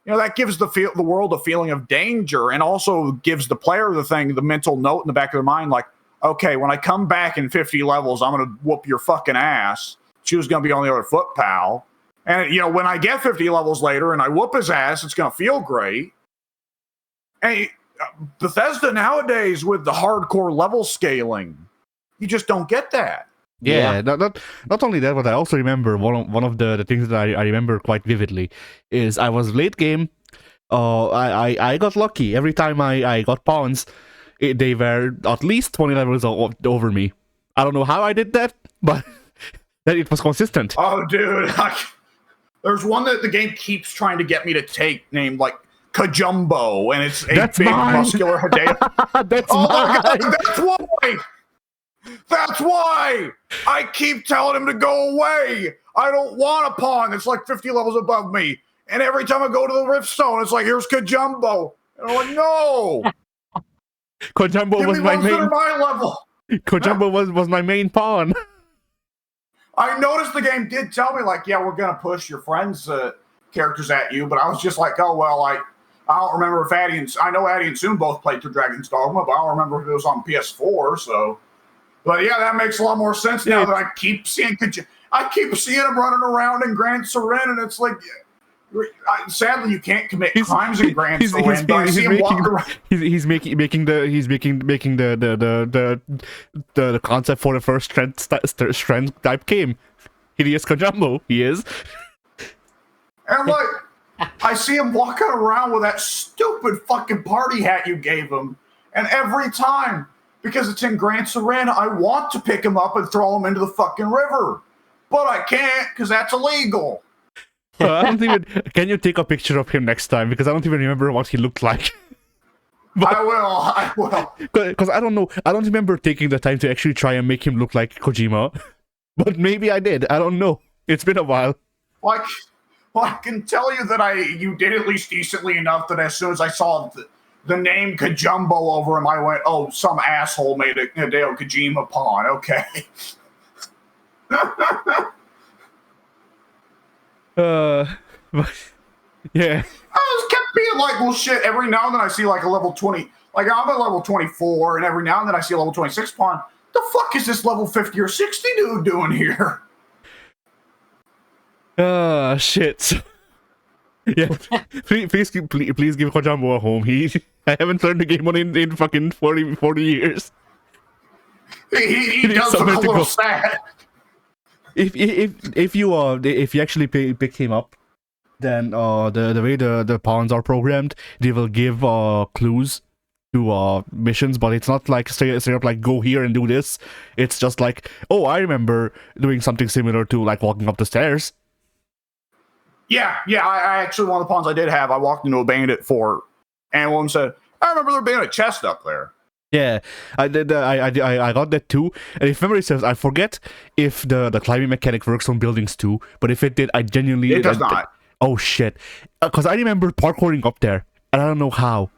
you know, that gives the world a feeling of danger, and also gives the player the mental note in the back of their mind, like, okay, when I come back in 50 levels, I'm going to whoop your fucking ass. She was going to be on the other foot, pal. And, you know, when I get 50 levels later and I whoop his ass, it's going to feel great. Hey, Bethesda nowadays with the hardcore level scaling, you just don't get that. Yeah, not only that, but I also remember one of the things that I remember quite vividly is I was late game. I got lucky every time I got pawns. They were at least 20 levels over me. I don't know how I did that, but it was consistent. Oh, dude, there's one that the game keeps trying to get me to take named like Kajumbo, and it's a big muscular Hideo. That's mine. My God, that's why I keep telling him to go away. I don't want a pawn that's like 50 levels above me, and every time I go to the Riftstone, it's like, here's Kajumbo, and I'm like, no. Kojumbo was my main. My level. Kojumbo was my main pawn. I noticed the game did tell me, like, yeah, we're gonna push your friends' characters at you, but I was just like, oh well, I don't remember if I know Addy and Soon both played through Dragon's Dogma, but I don't remember if it was on PS4. So, but yeah, that makes a lot more sense now that I keep seeing him running around in Grand Serin, and it's like, sadly, you can't commit crimes in Grand Serin. But I see him walk around. He's making the concept for the first strength type game. Hideous Kojumbo, he is. And like, I see him walking around with that stupid fucking party hat you gave him, and every time, because it's in Grand Serin, I want to pick him up and throw him into the fucking river, but I can't because that's illegal. I don't even. Can you take a picture of him next time? Because I don't even remember what he looked like. I will. Because I don't know. I don't remember taking the time to actually try and make him look like Kojima. But maybe I did. I don't know. It's been a while. Well, I can tell you that you did at least decently enough that as soon as I saw the name Kajumbo over him, I went, oh, some asshole made a Hideo Kojima pawn. Okay. But yeah. I just kept being like, well, shit. Every now and then I see like a level 20. Like I'm at level 24, and every now and then I see a level 26 pawn. The fuck is this level 50 or 60 dude doing here? Shit. Yeah, please give Kojambo a home. I haven't learned the game on in fucking 40 years. He does look a little sad. If you actually pick him up, then the way the pawns are programmed, they will give clues to missions, but it's not like straight up like go here and do this. It's just like, oh, I remember doing something similar to like walking up the stairs. Yeah. I actually, one of the pawns I did have, I walked into a bandit fort, and one said, I remember there being a chest up there. Yeah, I did. I got that too. And if memory serves, I forget if the climbing mechanic works on buildings too. But if it did, I genuinely it does not. Oh shit! Because I remember parkouring up there, and I don't know how,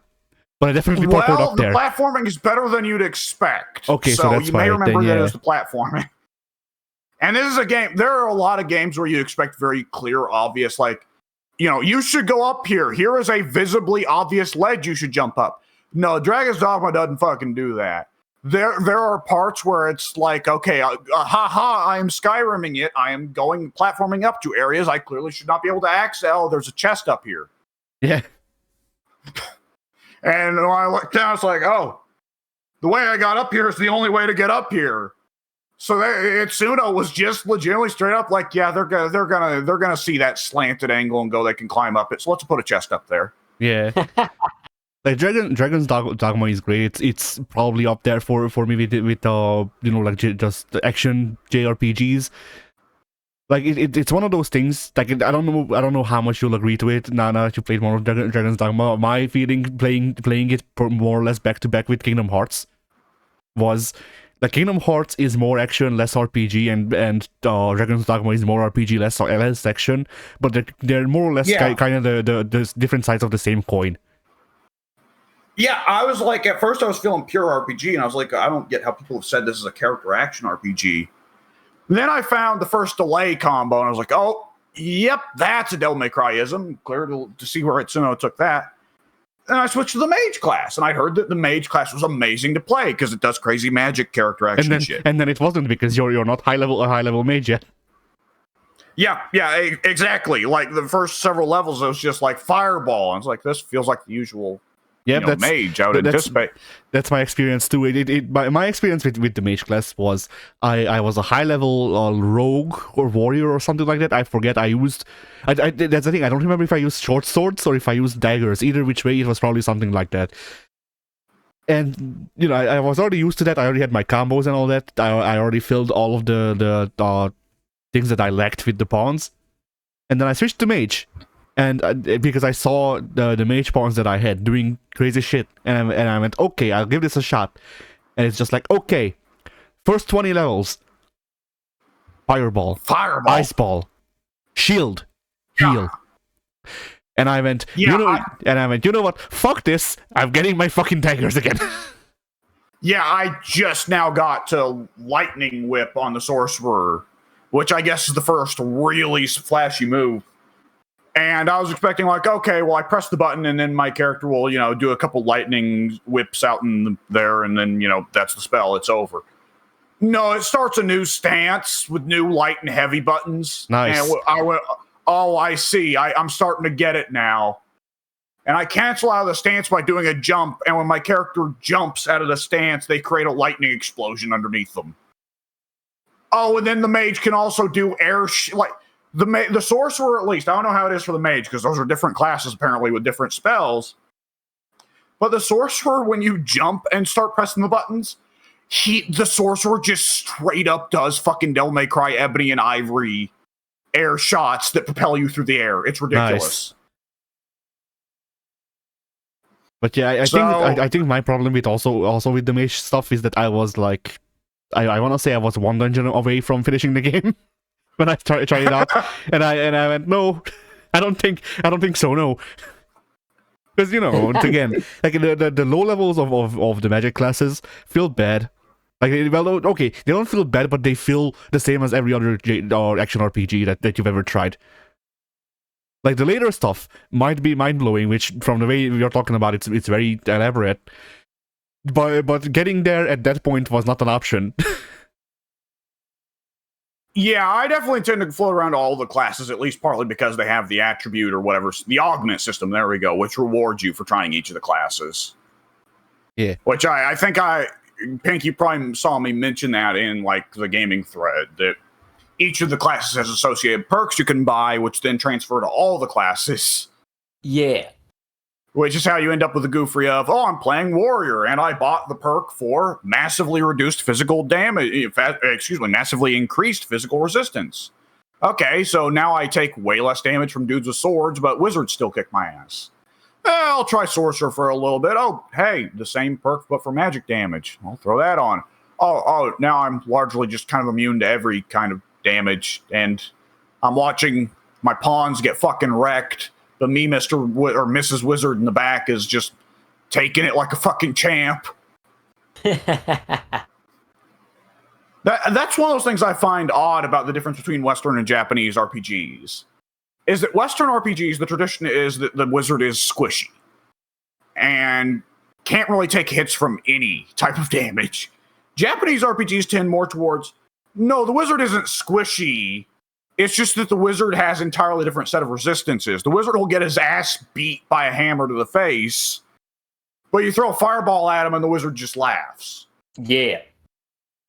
but I definitely parkoured up there. The platforming is better than you'd expect. Okay, so that's you may remember then, yeah. that as the platforming. And this is a game. There are a lot of games where you expect very clear, obvious, like, you know, you should go up here. Here is a visibly obvious ledge you should jump up. No, Dragon's Dogma doesn't fucking do that. There are parts where it's like, okay, I am Skyriming it. I am going platforming up to areas I clearly should not be able to access. Oh, there's a chest up here. Yeah. And when I looked down, it's like, oh, the way I got up here is the only way to get up here. So Itsuno was just legitimately straight up like, yeah, they're gonna see that slanted angle and go, they can climb up it. So let's put a chest up there. Yeah. Like Dragon's Dogma is great. It's probably up there for me with you know, like just the action JRPGs. Like it's one of those things. Like I don't know how much you'll agree to it now that you played more of Dragon's Dogma. My feeling playing it more or less back to back with Kingdom Hearts was like Kingdom Hearts is more action, less RPG, and Dragon's Dogma is more RPG, less action. But they're more or less kind of the different sides of the same coin. Yeah, I was like, at first I was feeling pure RPG, and I was like, I don't get how people have said this is a character action RPG. And then I found the first delay combo, and I was like, oh, yep, that's a Devil May Cry-ism. Clear to see where Itsuno took that. And I switched to the mage class, and I heard that the mage class was amazing to play because it does crazy magic character action shit. And then it wasn't because you're not high level mage yet. Yeah, exactly. Like the first several levels, it was just like fireball, and it's like, this feels like the usual. Yeah, that's mage. I would anticipate. That's my experience too. My experience with the mage class was I was a high level rogue or warrior or something like that. I forget. I that's the thing. I don't remember if I used short swords or if I used daggers. Either which way, it was probably something like that. And you know, I was already used to that. I already had my combos and all that. I already filled all of the things that I lacked with the pawns, and then I switched to mage. And because I saw the mage pawns that I had doing crazy shit, and I went, okay, I'll give this a shot. And it's just like, okay, first 20 levels, fireball, ice ball, shield, heal. And I went, you know what? Fuck this! I'm getting my fucking daggers again. Yeah, I just now got to lightning whip on the sorcerer, which I guess is the first really flashy move. And I was expecting like, okay, well, I press the button and then my character will, you know, do a couple lightning whips out in there, and then, you know, that's the spell. It's over. No, it starts a new stance with new light and heavy buttons. Nice. And I went, oh, I see. I'm starting to get it now. And I cancel out of the stance by doing a jump. And when my character jumps out of the stance, they create a lightning explosion underneath them. Oh, and then the mage can also do air like. The sorcerer, at least, I don't know how it is for the mage, because those are different classes, apparently, with different spells. But the sorcerer, when you jump and start pressing the buttons, the sorcerer just straight up does fucking Devil May Cry Ebony and Ivory air shots that propel you through the air. It's ridiculous. Nice. But yeah, I think my problem with also with the mage stuff is that I was like, I want to say I was one dungeon away from finishing the game. When I tried it out, and I went, no, I don't think so, no, because you know, once again, like the low levels of the magic classes feel bad, Like, well, okay, they don't feel bad, but they feel the same as every other action RPG that you've ever tried. Like, the later stuff might be mind-blowing, which, from the way you're talking about, it's very elaborate. But getting there at that point was not an option. Yeah, I definitely tend to float around all the classes, at least partly because they have the attribute or whatever, the augment system, there we go, which rewards you for trying each of the classes. Yeah. Which I think Pink, you probably saw me mention that in, like, the gaming thread, that each of the classes has associated perks you can buy, which then transfer to all the classes. Yeah. Which is how you end up with the goofy of, oh, I'm playing warrior, and I bought the perk for massively reduced physical damage, massively increased physical resistance. Okay, so now I take way less damage from dudes with swords, but wizards still kick my ass. I'll try sorcerer for a little bit. Oh, hey, the same perk, but for magic damage. I'll throw that on. Oh, now I'm largely just kind of immune to every kind of damage, and I'm watching my pawns get fucking wrecked. But me, Mr. or Mrs. Wizard in the back is just taking it like a fucking champ. That's one of those things I find odd about the difference between Western and Japanese RPGs. Is that Western RPGs, the tradition is that the wizard is squishy and can't really take hits from any type of damage. Japanese RPGs tend more towards, no, the wizard isn't squishy. It's just that the wizard has an entirely different set of resistances. The wizard will get his ass beat by a hammer to the face, but you throw a fireball at him and the wizard just laughs. Yeah.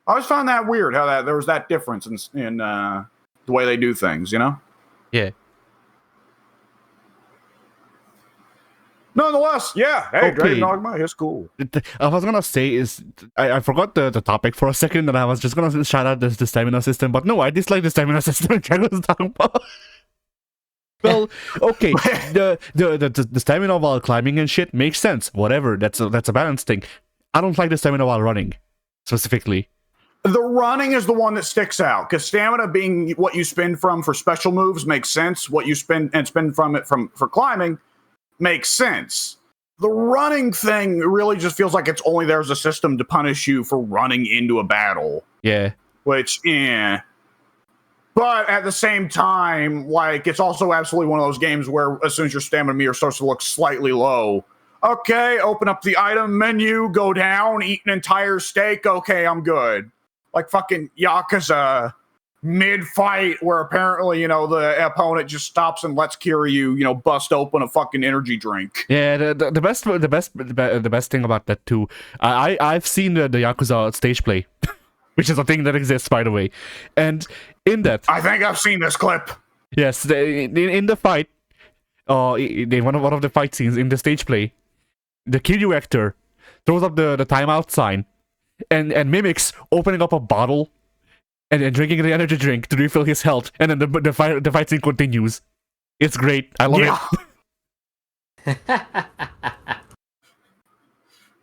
I always found that weird, how there was that difference in the way they do things, you know? Yeah. Nonetheless, yeah. Hey, Okay. Dragon Dogma is cool. I was gonna say is I forgot the topic for a second, and I was just gonna shout out the stamina system, but no, I dislike the stamina system in Dragon's Dogma. Well, okay, the stamina while climbing and shit makes sense. Whatever, that's a balance thing. I don't like the stamina while running, specifically. The running is the one that sticks out, because stamina being what you spend from for special moves makes sense. What you spend from it for climbing makes sense. The running thing really just feels like it's only there as a system to punish you for running into a battle. Yeah. Which, yeah. But at the same time, like, it's also absolutely one of those games where as soon as your stamina meter starts to look slightly low, okay, open up the item menu, go down, eat an entire steak, okay, I'm good. Like fucking Yakuza mid-fight where apparently, the opponent just stops and lets Kiryu, bust open a fucking energy drink. Yeah, the best thing about that too, I've seen the Yakuza stage play, which is a thing that exists, by the way, and in that, I think I've seen this clip. Yes, in the fight, in one of the fight scenes in the stage play, the Kiryu actor throws up the timeout sign, and mimics opening up a bottle and drinking the energy drink to refill his health, and then the fight scene continues. It's great. I love it.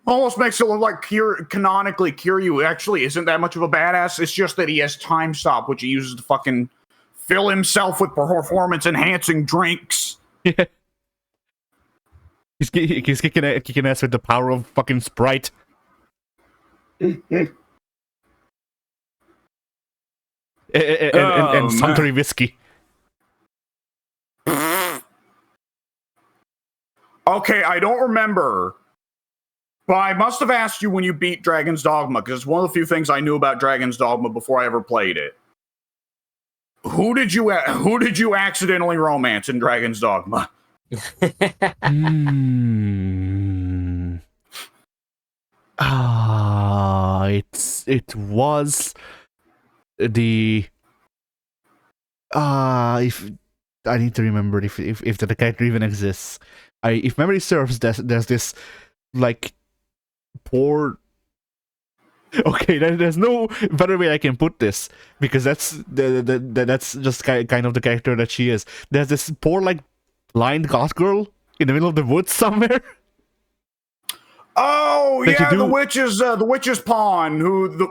Almost makes it look like canonically Kiryu actually isn't that much of a badass. It's just that he has time stop, which he uses to fucking fill himself with performance-enhancing drinks. Yeah. He's kicking ass with the power of fucking Sprite. and Suntory whiskey. Okay, I don't remember, but I must have asked you when you beat Dragon's Dogma, because it's one of the few things I knew about Dragon's Dogma before I ever played it. Who did you accidentally romance in Dragon's Dogma? It was the if I need to remember if the character even exists. If memory serves, there's this like poor. Okay, there's no better way I can put this, because that's that's just kind of the character that she is. There's this poor like blind goth girl in the middle of the woods somewhere. Oh yeah, the witch's pawn.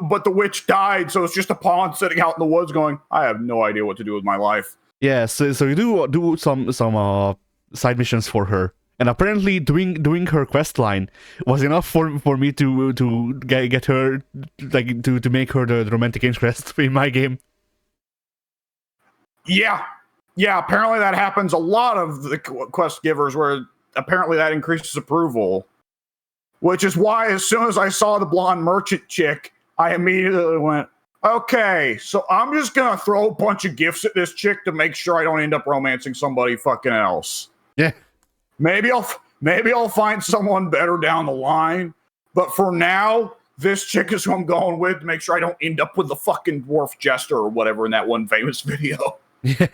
But the witch died, so it's just a pawn sitting out in the woods, going, I have no idea what to do with my life. Yeah, so you do some side missions for her, And apparently doing her quest line was enough for me to get her, like, to make her the romantic interest in my game. Yeah. Apparently that happens a lot of the quest givers, where apparently that increases approval. Which is why, as soon as I saw the blonde merchant chick, I immediately went, okay, so I'm just gonna throw a bunch of gifts at this chick to make sure I don't end up romancing somebody fucking else. Yeah. Maybe I'll find someone better down the line, but for now, this chick is who I'm going with to make sure I don't end up with the fucking dwarf jester or whatever in that one famous video. Yeah.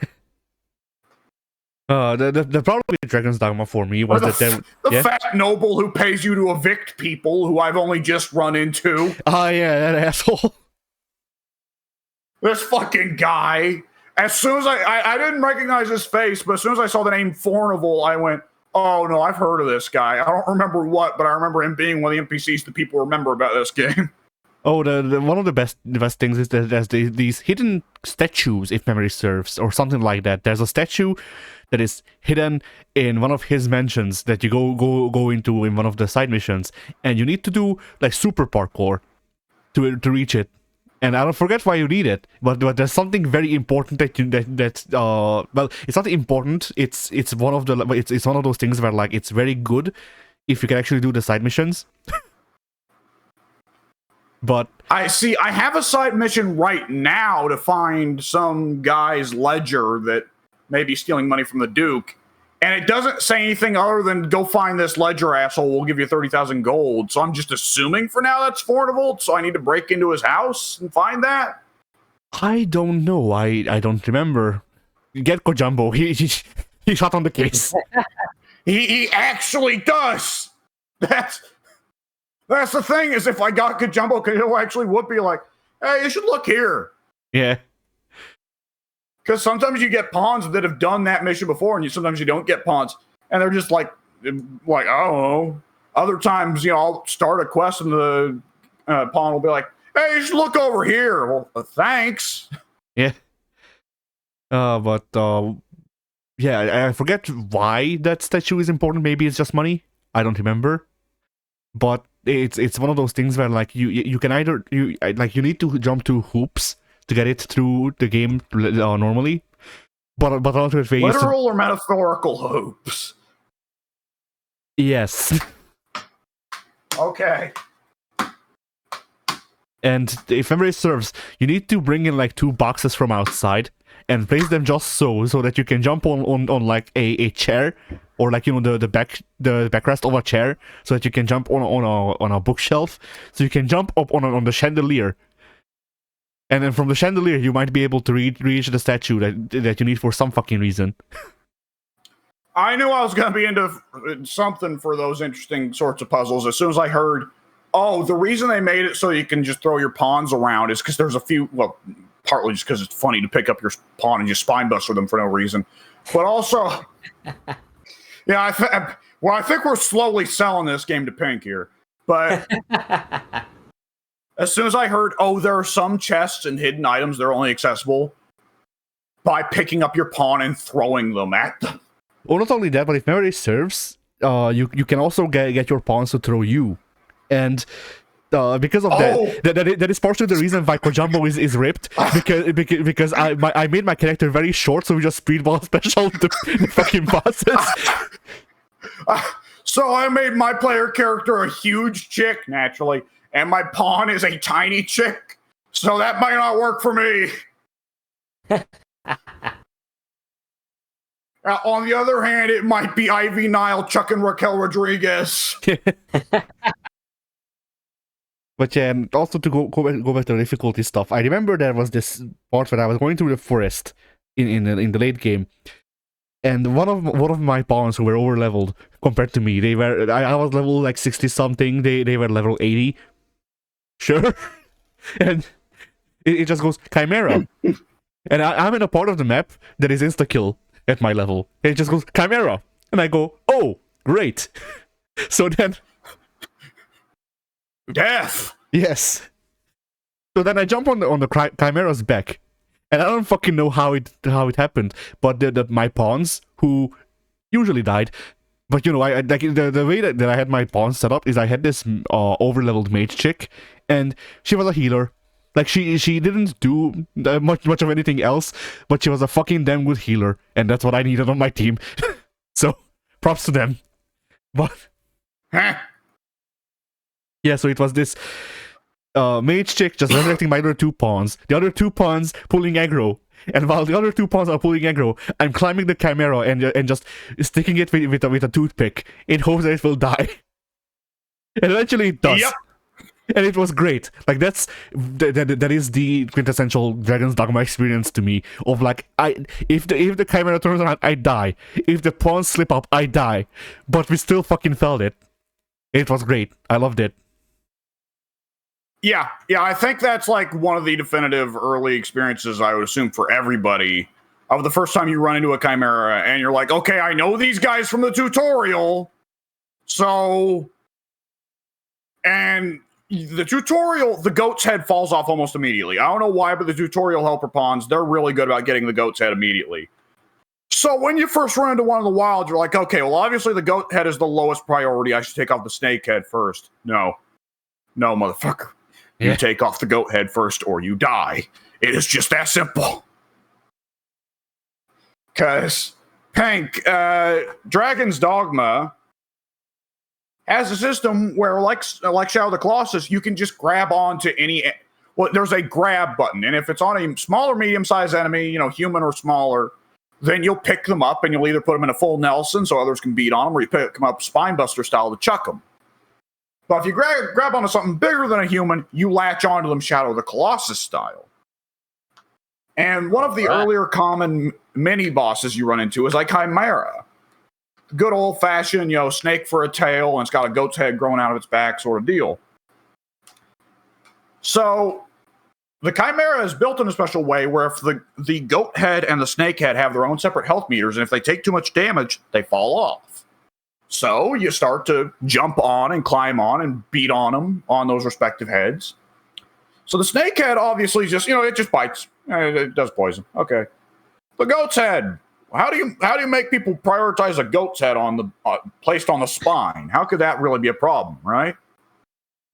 The problem with Dragon's Dogma for me was the fat noble who pays you to evict people who I've only just run into. Oh yeah, that asshole. This fucking guy. As soon as I didn't recognize his face, but as soon as I saw the name Fornival, I went, oh no, I've heard of this guy. I don't remember what, but I remember him being one of the NPCs that people remember about this game. Oh, the one of the best things is that there's these hidden statues, if memory serves, or something like that. There's a statue that is hidden in one of his mansions that you go into in one of the side missions, and you need to do like super parkour to reach it. And I don't forget why you need it, but there's something very important well, it's not important. It's one of those things where, like, it's very good if you can actually do the side missions. But I have a side mission right now to find some guy's ledger that may be stealing money from the Duke, and it doesn't say anything other than go find this ledger, asshole. We'll give you 30,000 gold. So I'm just assuming for now that's Fornival. So I need to break into his house and find that. I don't know. I don't remember. Get Kojumbo. He shot on the case. he actually does. That's the thing, is if I got Kojumbo, Kojumbo actually would be like, hey, you should look here. Yeah. Because sometimes you get pawns that have done that mission before, and sometimes you don't get pawns. And they're just like, I don't know. Other times, I'll start a quest and the pawn will be like, hey, you should look over here. Well, thanks. Yeah. Yeah, I forget why that statue is important. Maybe it's just money. I don't remember. But it's one of those things where, like, you can either you need to jump to hoops to get it through the game normally, but alternate way, literal or metaphorical hoops. Yes. Okay. And if memory serves, you need to bring in like 2 boxes from outside and place them just so that you can jump on like a chair, or like, the backrest of a chair, so that you can jump on a bookshelf, so you can jump up on the chandelier, and then from the chandelier you might be able to reach the statue that you need for some fucking reason. I knew I was going to be into something for those interesting sorts of puzzles as soon as I heard, oh, the reason they made it so you can just throw your pawns around is because there's a few, well, partly just because it's funny to pick up your pawn and just spine buster them for no reason, but also, yeah, I think we're slowly selling this game to Pink here, but as soon as I heard, oh, there are some chests and hidden items that are only accessible by picking up your pawn and throwing them at them. Well, not only that, but if memory serves, you can also get your pawns to throw you, and because of that is partially the reason why Kojumbo is ripped, because I made my character very short, so we just speedball special the fucking bosses. So I made my player character a huge chick, naturally, and my pawn is a tiny chick, so that might not work for me. On the other hand, it might be Ivy Nile, Chuck and Raquel Rodriguez. But yeah, and also to go back to the difficulty stuff, I remember there was this part where I was going through the forest in the late game, and one of my pawns who were over leveled compared to me, I was level like 60 something, they were level 80, sure, and it just goes Chimera, and I'm in a part of the map that is insta kill at my level, and it just goes Chimera, and I go, oh great, so then. Death. Yes. So then I jump on the Chimera's back, and I don't fucking know how it happened, but my pawns, who usually died, But you know, I like the way that I had my pawn set up is I had this over-leveled mage chick, and she was a healer. Like she didn't do much of anything else, but she was a fucking damn good healer, and that's what I needed on my team. So props to them. But yeah, so it was this mage chick just resurrecting my other two pawns. The other two pawns pulling aggro. And while the other two pawns are pulling aggro, I'm climbing the chimera and just sticking it with a toothpick in hopes that it will die. And eventually it does. Yep. And it was great. Like that is the quintessential Dragon's Dogma experience to me. Of like, if the chimera turns around, I die. If the pawns slip up, I die. But we still fucking felt it. It was great. I loved it. Yeah, I think that's like one of the definitive early experiences, I would assume, for everybody, of the first time you run into a chimera and you're like, okay, I know these guys from the tutorial, so... And the tutorial, the goat's head falls off almost immediately. I don't know why, but the tutorial helper pawns, they're really good about getting the goat's head immediately. So when you first run into one of the wilds, you're like, okay, well, obviously the goat head is the lowest priority. I should take off the snake head first. No, motherfucker. You take off the goat head first or you die. It is just that simple. Because, Pank, Dragon's Dogma has a system where, like Shadow of the Colossus, you can just grab onto any... Well, there's a grab button, and if it's on a small or medium-sized enemy, human or smaller, then you'll pick them up and you'll either put them in a full Nelson so others can beat on them, or you pick them up Spinebuster style to chuck them. But if you grab onto something bigger than a human, you latch onto them Shadow of the Colossus style. And one of the earlier common mini-bosses you run into is like Chimera. Good old-fashioned, snake for a tail, and it's got a goat's head growing out of its back sort of deal. So, the Chimera is built in a special way where if the goat head and the snake head have their own separate health meters, and if they take too much damage, they fall off. So you start to jump on and climb on and beat on them on those respective heads. So the snake head obviously just, it just bites. It does poison. Okay. The goat's head. How do you make people prioritize a goat's head on the placed on the spine? How could that really be a problem, right?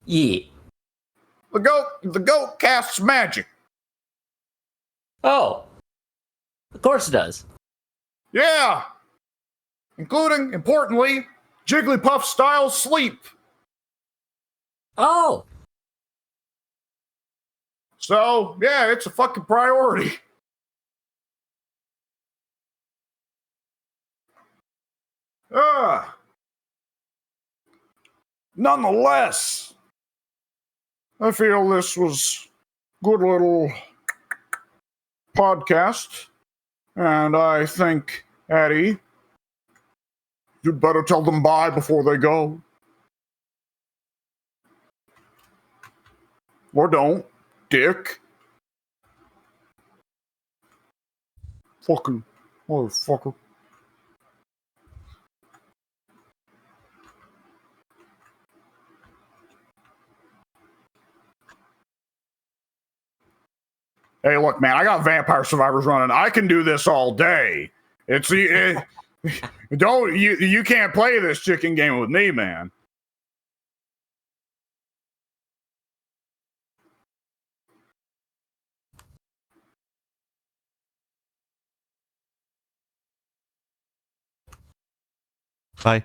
Yeah. The goat casts magic. Oh. Of course it does. Yeah. Including, importantly, Jigglypuff-style sleep. Oh! So, yeah, it's a fucking priority. Nonetheless, I feel this was a good little podcast. And I think, Addie, you'd better tell them bye before they go. Or don't, dick. Fucking motherfucker. Hey, look, man, I got Vampire Survivors running. I can do this all day. You can't play this chicken game with me, man. Bye.